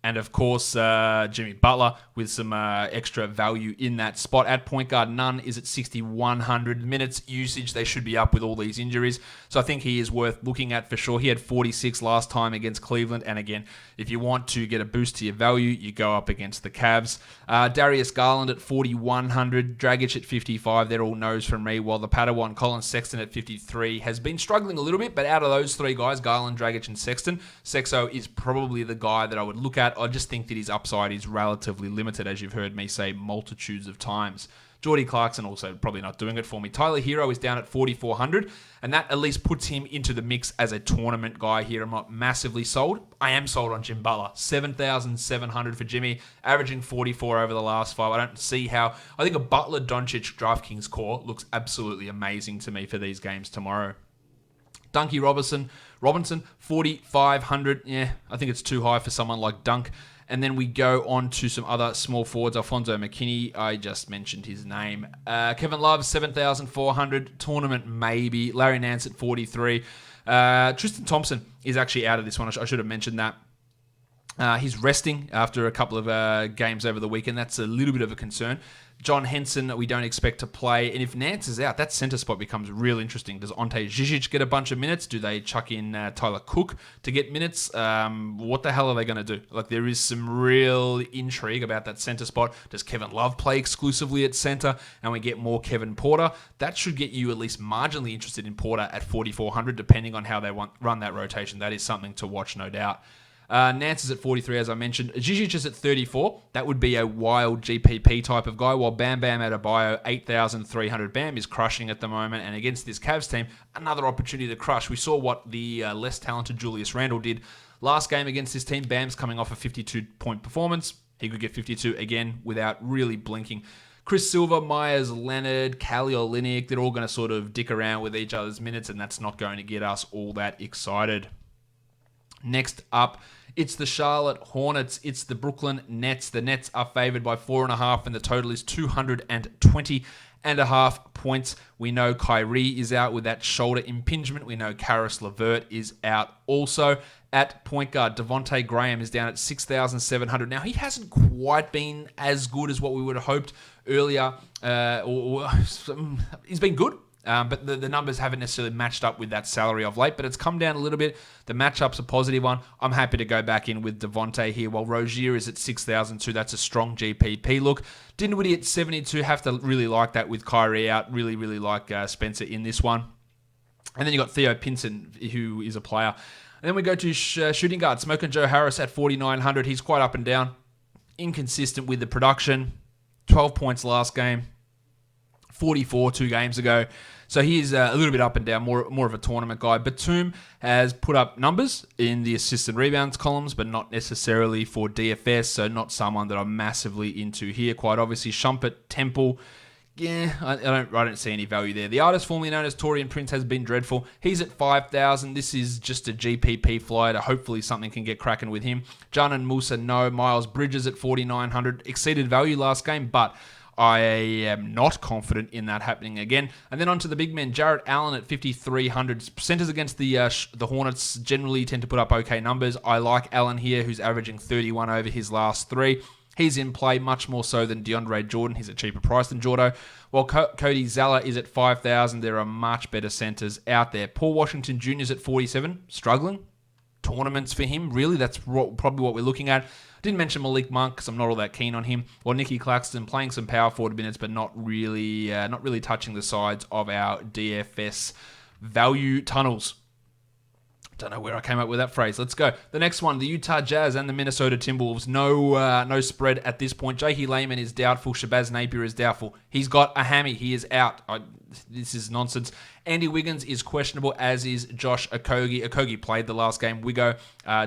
And, of course, Jimmy Butler with some extra value in that spot. At point guard, Nunn is at 6,100 minutes usage. They should be up with all these injuries. So I think he is worth looking at for sure. He had 46 last time against Cleveland. And, again, if you want to get a boost to your value, you go up against the Cavs. Darius Garland at 4,100. Dragic at 55. They're all no's from me. While the Padawan, Colin Sexton at 53, has been struggling a little bit. But out of those three guys, Garland, Dragic, and Sexton, Sexo is probably the guy that I would look at. I just think that his upside is relatively limited, as you've heard me say multitudes of times. Jordy Clarkson also probably not doing it for me. Tyler Hero is down at 4,400, and that at least puts him into the mix as a tournament guy here. I'm not massively sold. I am sold on Jim Butler. 7,700 for Jimmy, averaging 44 over the last 5. I don't see how. I think a Butler-Doncic DraftKings core looks absolutely amazing to me for these games tomorrow. Dunky Robinson, 4,500. Yeah, I think it's too high for someone like Dunk. And then we go on to some other small forwards. Alfonso McKinney, I just mentioned his name. Kevin Love, 7,400. Tournament, maybe. Larry Nance at 43. Tristan Thompson is actually out of this one. I should have mentioned that. He's resting after a couple of games over the weekend. That's a little bit of a concern. John Henson, we don't expect to play. And if Nance is out, that center spot becomes real interesting. Does Ante Žižić get a bunch of minutes? Do they chuck in Tyler Cook to get minutes? What the hell are they going to do? Like, there is some real intrigue about that center spot. Does Kevin Love play exclusively at center and we get more Kevin Porter? That should get you at least marginally interested in Porter at 4,400, depending on how they run that rotation. That is something to watch, no doubt. Nance is at 43, as I mentioned. Žižić is at 34. That would be a wild GPP type of guy, while Bam Bam Adebayo, 8,300. Bam is crushing at the moment, and against this Cavs team, another opportunity to crush. We saw what the less talented Julius Randle did last game against this team. Bam's coming off a 52-point performance. He could get 52 again without really blinking. Chris Silver, Myers Leonard, Kelly Olynyk, they're all going to sort of dick around with each other's minutes, and that's not going to get us all that excited. Next up, it's the Charlotte Hornets. It's the Brooklyn Nets. The Nets are favored by 4.5, and the total is 220.5 points. We know Kyrie is out with that shoulder impingement. We know Karis LeVert is out also. At point guard, Devontae Graham is down at 6,700. Now, he hasn't quite been as good as what we would have hoped earlier. He's been good. But the numbers haven't necessarily matched up with that salary of late, but it's come down a little bit. The matchup's a positive one. I'm happy to go back in with Devontae here, while Rozier is at 6,002. That's a strong GPP look. Dinwiddie at 72. Have to really like that with Kyrie out. Really, really like Spencer in this one. And then you got Theo Pinson, who is a player. And then we go to shooting guard. Smoking Joe Harris at 4,900. He's quite up and down. Inconsistent with the production. 12 points last game. 44 2 games ago. So he's a little bit up and down, more of a tournament guy. Batum has put up numbers in the assists and rebounds columns, but not necessarily for DFS, so not someone that I'm massively into here. Quite obviously, Shumpert, Temple, yeah, I don't see any value there. The artist formerly known as Torian Prince has been dreadful. He's at 5,000. This is just a GPP flyer. Hopefully something can get cracking with him. Janan Musa, no. Miles Bridges at 4,900. Exceeded value last game, but I am not confident in that happening again. And then on to the big men. Jarrett Allen at 5,300. Centers against the Hornets generally tend to put up okay numbers. I like Allen here, who's averaging 31 over his last 3. He's in play much more so than DeAndre Jordan. He's a cheaper price than Jordo. While Cody Zeller is at 5,000, there are much better centers out there. Paul Washington Jr. is at 47, struggling. Tournaments for him, really, that's probably what we're looking at. Didn't mention Malik Monk because I'm not all that keen on him. Or Nicky Claxton playing some power forward minutes, but not really touching the sides of our DFS value tunnels. Don't know where I came up with that phrase. Let's go. The next one, the Utah Jazz and the Minnesota Timberwolves. No spread at this point. J.K. Layman is doubtful. Shabazz Napier is doubtful. He's got a hammy. He is out. This is nonsense. Andy Wiggins is questionable, as is Josh Okogie. Okogie played the last game. Wiggo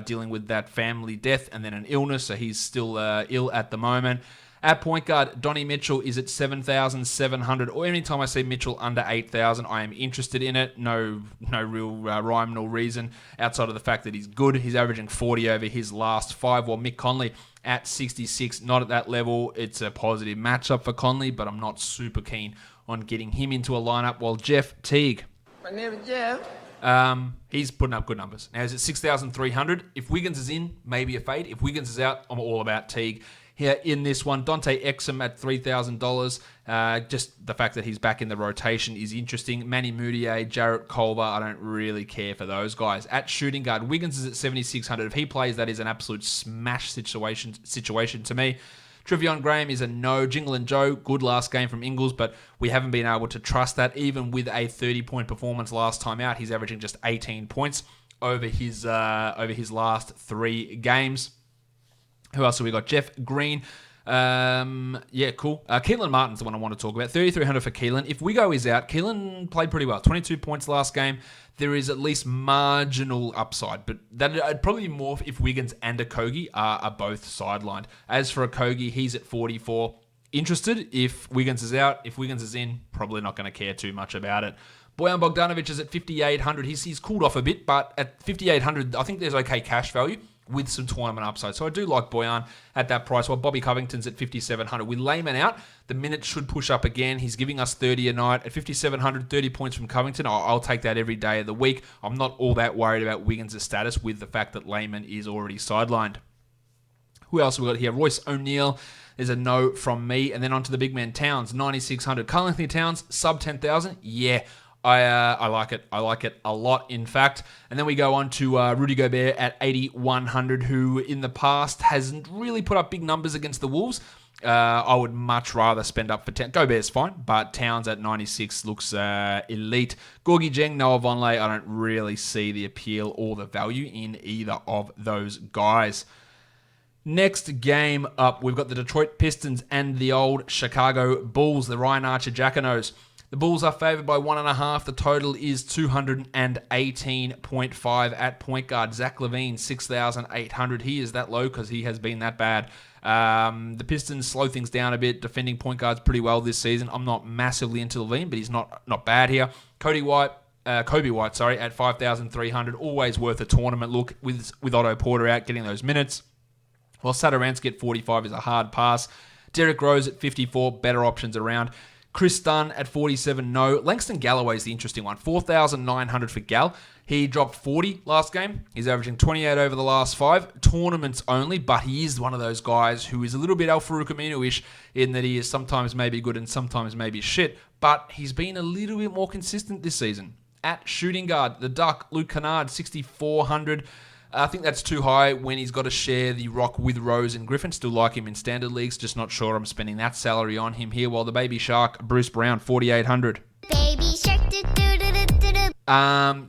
dealing with that family death and then an illness, so he's still ill at the moment. At point guard, Donnie Mitchell is at 7,700. Or anytime I see Mitchell under 8,000, I am interested in it. No real rhyme nor reason outside of the fact that he's good. He's averaging 40 over his last 5, while Mick Conley at 66, not at that level. It's a positive matchup for Conley, but I'm not super keen on getting him into a lineup. While Jeff Teague, My name is Jeff. he's putting up good numbers. Now he's at 6,300. If Wiggins is in, maybe a fade. If Wiggins is out, I'm all about Teague. Here in this one, Dante Exum at $3,000. Just the fact that he's back in the rotation is interesting. Manny Mudiay, Jarrett Culver, I don't really care for those guys. At shooting guard, Wiggins is at 7,600. If he plays, that is an absolute smash situation to me. Trevion Graham is a no. Jingle and Joe, good last game from Ingles, but we haven't been able to trust that. Even with a 30-point performance last time out, he's averaging just 18 points over his last 3 games. Who else have we got? Jeff Green. Yeah, cool. Keelan Martin's the one I want to talk about. 3,300 for Keelan. If Wiggo is out, Keelan played pretty well. 22 points last game. There is at least marginal upside, but that'd probably be more if Wiggins and Okogie are both sidelined. As for Okogie, he's at 44. Interested if Wiggins is out. If Wiggins is in, probably not going to care too much about it. Bojan Bogdanovic is at 5,800. He's cooled off a bit, but at 5,800, I think there's okay cash value with some tournament upside. So I do like Bojan at that price, while Bobby Covington's at 5,700. With Layman out, the minutes should push up again. He's giving us 30 a night. At 5,700, 30 points from Covington. I'll take that every day of the week. I'm not all that worried about Wiggins' status with the fact that Layman is already sidelined. Who else have we got here? Royce O'Neal. There's a no from me. And then on to the big man, Towns, 9,600. Karl Anthony Towns, sub 10,000. Yeah. I like it. I like it a lot, in fact. And then we go on to Rudy Gobert at 8,100, who in the past hasn't really put up big numbers against the Wolves. I would much rather spend up for Towns. Gobert's fine, but Towns at 96 looks elite. Gorgie Jeng, Noah Vonleh, I don't really see the appeal or the value in either of those guys. Next game up, we've got the Detroit Pistons and the old Chicago Bulls, the Ryan Archer Jackanos. The Bulls are favored by 1.5. The total is 218.5 at point guard. Zach LaVine, 6,800. He is that low because he has been that bad. The Pistons slow things down a bit, defending point guards pretty well this season. I'm not massively into LaVine, but he's not bad here. Kobe White, at 5,300. Always worth a tournament look with Otto Porter out getting those minutes. While Satoransky at 45 is a hard pass. Derrick Rose at 54, better options around. Chris Dunn at 47, no. Langston Galloway is the interesting one. 4,900 for Gal. He dropped 40 last game. He's averaging 28 over the last 5. Tournaments only, but he is one of those guys who is a little bit Al-Farouq Aminu-ish in that he is sometimes maybe good and sometimes maybe shit, but he's been a little bit more consistent this season. At shooting guard, the Duck, Luke Kennard, 6,400. I think that's too high when he's got to share the rock with Rose and Griffin. Still like him in standard leagues. Just not sure I'm spending that salary on him here. While the Baby Shark, Bruce Brown, 4,800. Baby Shark,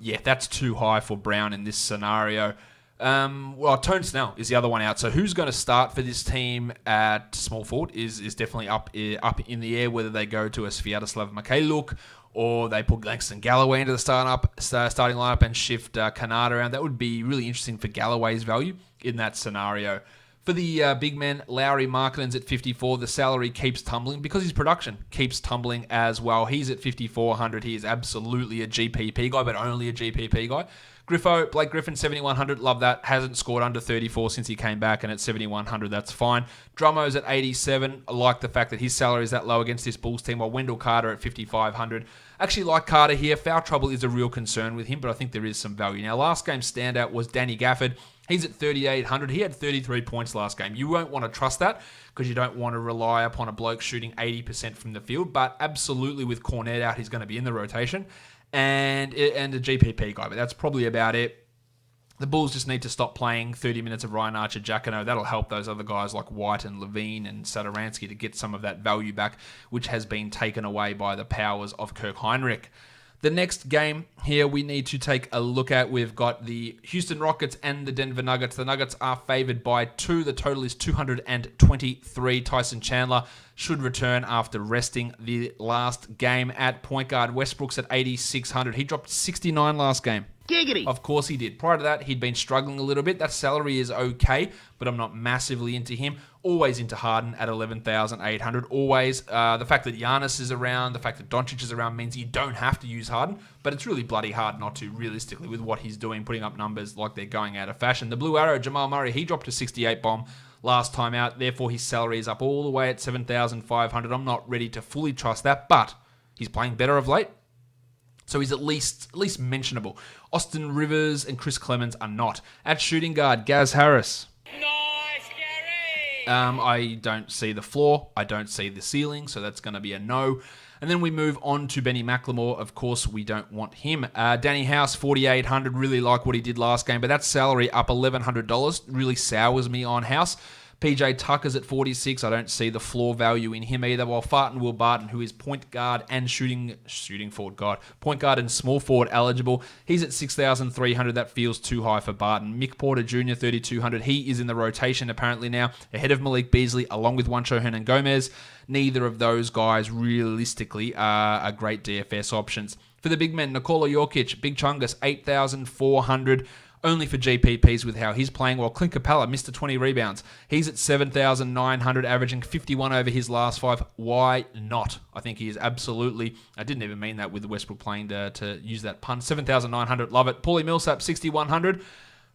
yeah, that's too high for Brown in this scenario. Well, Tone Snell is the other one out. So who's going to start for this team at small forward is definitely up in the air, whether they go to a Sviatoslav Mikhailuk or they put Langston Galloway into the starting lineup and shift Kanata around. That would be really interesting for Galloway's value in that scenario. For the big men, Lowry Markkanen's at 54. The salary keeps tumbling because his production keeps tumbling as well. He's at 5,400. He is absolutely a GPP guy, but only a GPP guy. Blake Griffin, 7,100. Love that. Hasn't scored under 34 since he came back, and at 7,100, that's fine. Drummo's at 87. I like the fact that his salary is that low against this Bulls team, while Wendell Carter at 5,500. Actually like Carter here. Foul trouble is a real concern with him, but I think there is some value. Now, last game's standout was Danny Gafford. He's at 3,800. He had 33 points last game. You won't want to trust that because you don't want to rely upon a bloke shooting 80% from the field, but absolutely with Cornet out, he's going to be in the rotation. And a GPP guy, but that's probably about it. The Bulls just need to stop playing 30 minutes of Ryan Archer-Jacquino. That'll help those other guys like White and Levine and Satoransky to get some of that value back, which has been taken away by the powers of Kirk Heinrich. The next game here we need to take a look at. We've got the Houston Rockets and the Denver Nuggets. The Nuggets are favored by 2. The total is 223. Tyson Chandler should return after resting the last game at point guard. Westbrook's at 8,600. He dropped 69 last game. Giggity. Of course he did. Prior to that, he'd been struggling a little bit. That salary is okay, but I'm not massively into him. Always into Harden at 11,800. Always. The fact that Giannis is around, the fact that Doncic is around means you don't have to use Harden, but it's really bloody hard not to, realistically, with what he's doing, putting up numbers like they're going out of fashion. The Blue Arrow, Jamal Murray, he dropped a 68 bomb last time out. Therefore, his salary is up all the way at 7,500. I'm not ready to fully trust that, but he's playing better of late. So he's at least mentionable. Austin Rivers and Chris Clemens are not. At shooting guard, Gaz Harris. Nice, Gary! I don't see the floor. I don't see the ceiling, so that's going to be a no. And then we move on to Benny McLemore. Of course, we don't want him. Danny House, 4,800. Really like what he did last game, but that salary up $1,100 really sours me on House. PJ Tucker's at 46. I don't see the floor value in him either. While Farton Will Barton, who is point guard and shooting forward, point guard and small forward eligible, he's at 6,300. That feels too high for Barton. Mick Porter Jr., 3,200. He is in the rotation apparently now, ahead of Malik Beasley, along with Juancho Hernan-Gomez. Neither of those guys realistically are great DFS options. For the big men, Nikola Jokic, Big Chungus, 8,400. Only for GPPs with how he's playing, while Clint Capella missed 20 rebounds. He's at 7,900, averaging 51 over his last 5. Why not? I think he is absolutely... I didn't even mean that with Westbrook playing to use that pun. 7,900, love it. Paulie Millsap, 6,100.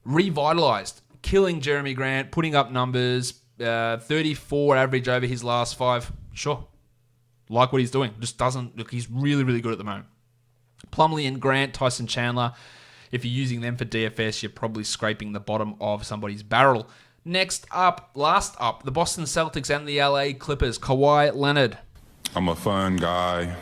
Revitalized. Killing Jeremy Grant, putting up numbers. 34 average over his last 5. Sure. Like what he's doing. Just doesn't... Look, he's really, really good at the moment. Plumlee and Grant, Tyson Chandler... If you're using them for DFS, you're probably scraping the bottom of somebody's barrel. Last up, the Boston Celtics and the LA Clippers. Kawhi Leonard. I'm a fun guy.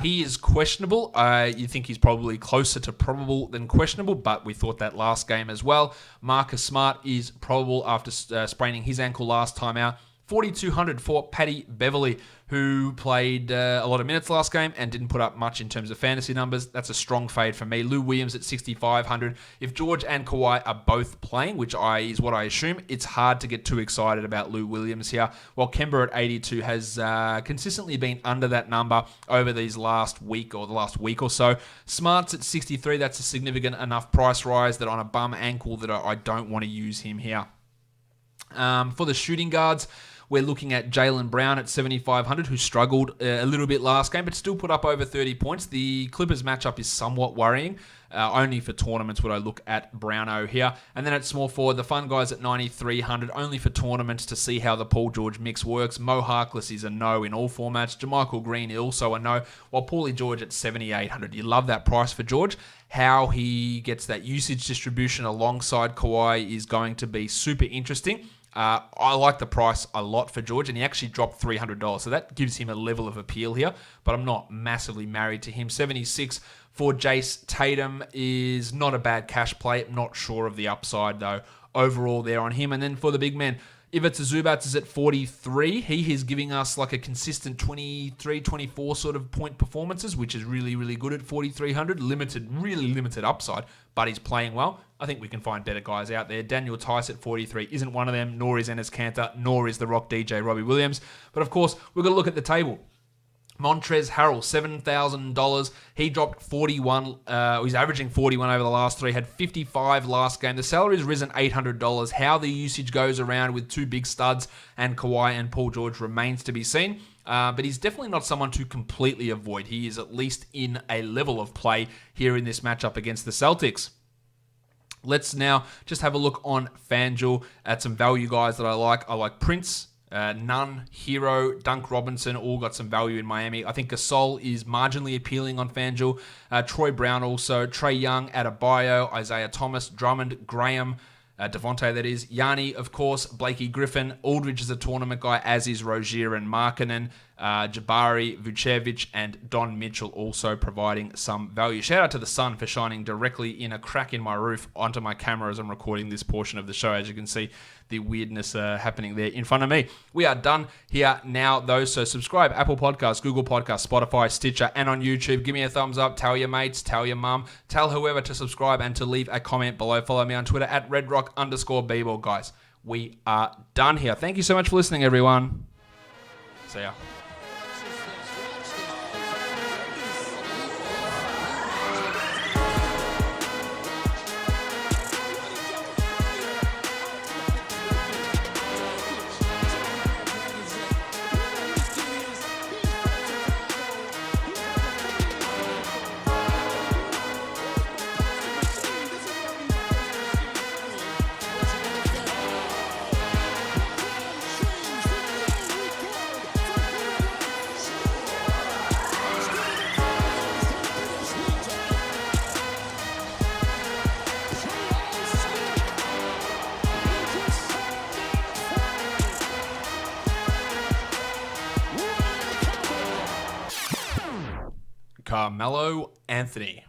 He is questionable. You think he's probably closer to probable than questionable, but we thought that last game as well. Marcus Smart is probable after spraining his ankle last time out. 4,200 for Patty Beverly, who played a lot of minutes last game and didn't put up much in terms of fantasy numbers. That's a strong fade for me. Lou Williams at 6,500. If George and Kawhi are both playing, which is what I assume, it's hard to get too excited about Lou Williams here. While Kemba at 82 has consistently been under that number over these last week or so. Smart's at 63. That's a significant enough price rise that on a bum ankle that I don't want to use him here. For the shooting guards, we're looking at Jaylen Brown at 7,500, who struggled a little bit last game, but still put up over 30 points. The Clippers matchup is somewhat worrying. Only for tournaments would I look at Browno here. And then at small forward, the fun guys at 9,300, only for tournaments to see how the Paul George mix works. Mo Harkless is a no in all formats. JaMychal Green also a no, while Paulie George at 7,800. You love that price for George. How he gets that usage distribution alongside Kawhi is going to be super interesting. I like the price a lot for George, and he actually dropped $300, so that gives him a level of appeal here, but I'm not massively married to him. 76 for Jace Tatum is not a bad cash play. I'm not sure of the upside, though, overall there on him. And then for the big men, Ivica Zubac is at 43. He is giving us like a consistent 23, 24 sort of point performances, which is really, really good at 4,300. Really limited upside, but he's playing well. I think we can find better guys out there. Daniel Tice at 43 isn't one of them, nor is Enes Kanter, nor is the Rock DJ Robbie Williams. But of course, we've got to look at the table. Montrezl Harrell, $7,000. He dropped 41. He's averaging 41 over the last 3. Had 55 last game. The salary's risen $800. How the usage goes around with two big studs and Kawhi and Paul George remains to be seen. But he's definitely not someone to completely avoid. He is at least in a level of play here in this matchup against the Celtics. Let's now just have a look on FanDuel at some value guys that I like. I like Prince, Nunn, Hero, Dunk Robinson, all got some value in Miami. I think Gasol is marginally appealing on FanDuel. Troy Brown also, Trae Young, Adebayo, Isaiah Thomas, Drummond, Graham, Devontae, that is. Yanni, of course, Blakey Griffin. Aldridge is a tournament guy, as is Rozier and Markkanen. Jabari, Vucevic, and Don Mitchell also providing some value. Shout out to the sun for shining directly in a crack in my roof onto my camera as I'm recording this portion of the show. As you can see, the weirdness happening there in front of me. We are done here now, though, so subscribe. Apple Podcasts, Google Podcasts, Spotify, Stitcher, and on YouTube. Give me a thumbs up. Tell your mates, tell your mum, tell whoever to subscribe and to leave a comment below. Follow me on Twitter at redrock_bball. Guys, we are done here. Thank you so much for listening, everyone. See ya. Carmelo Anthony.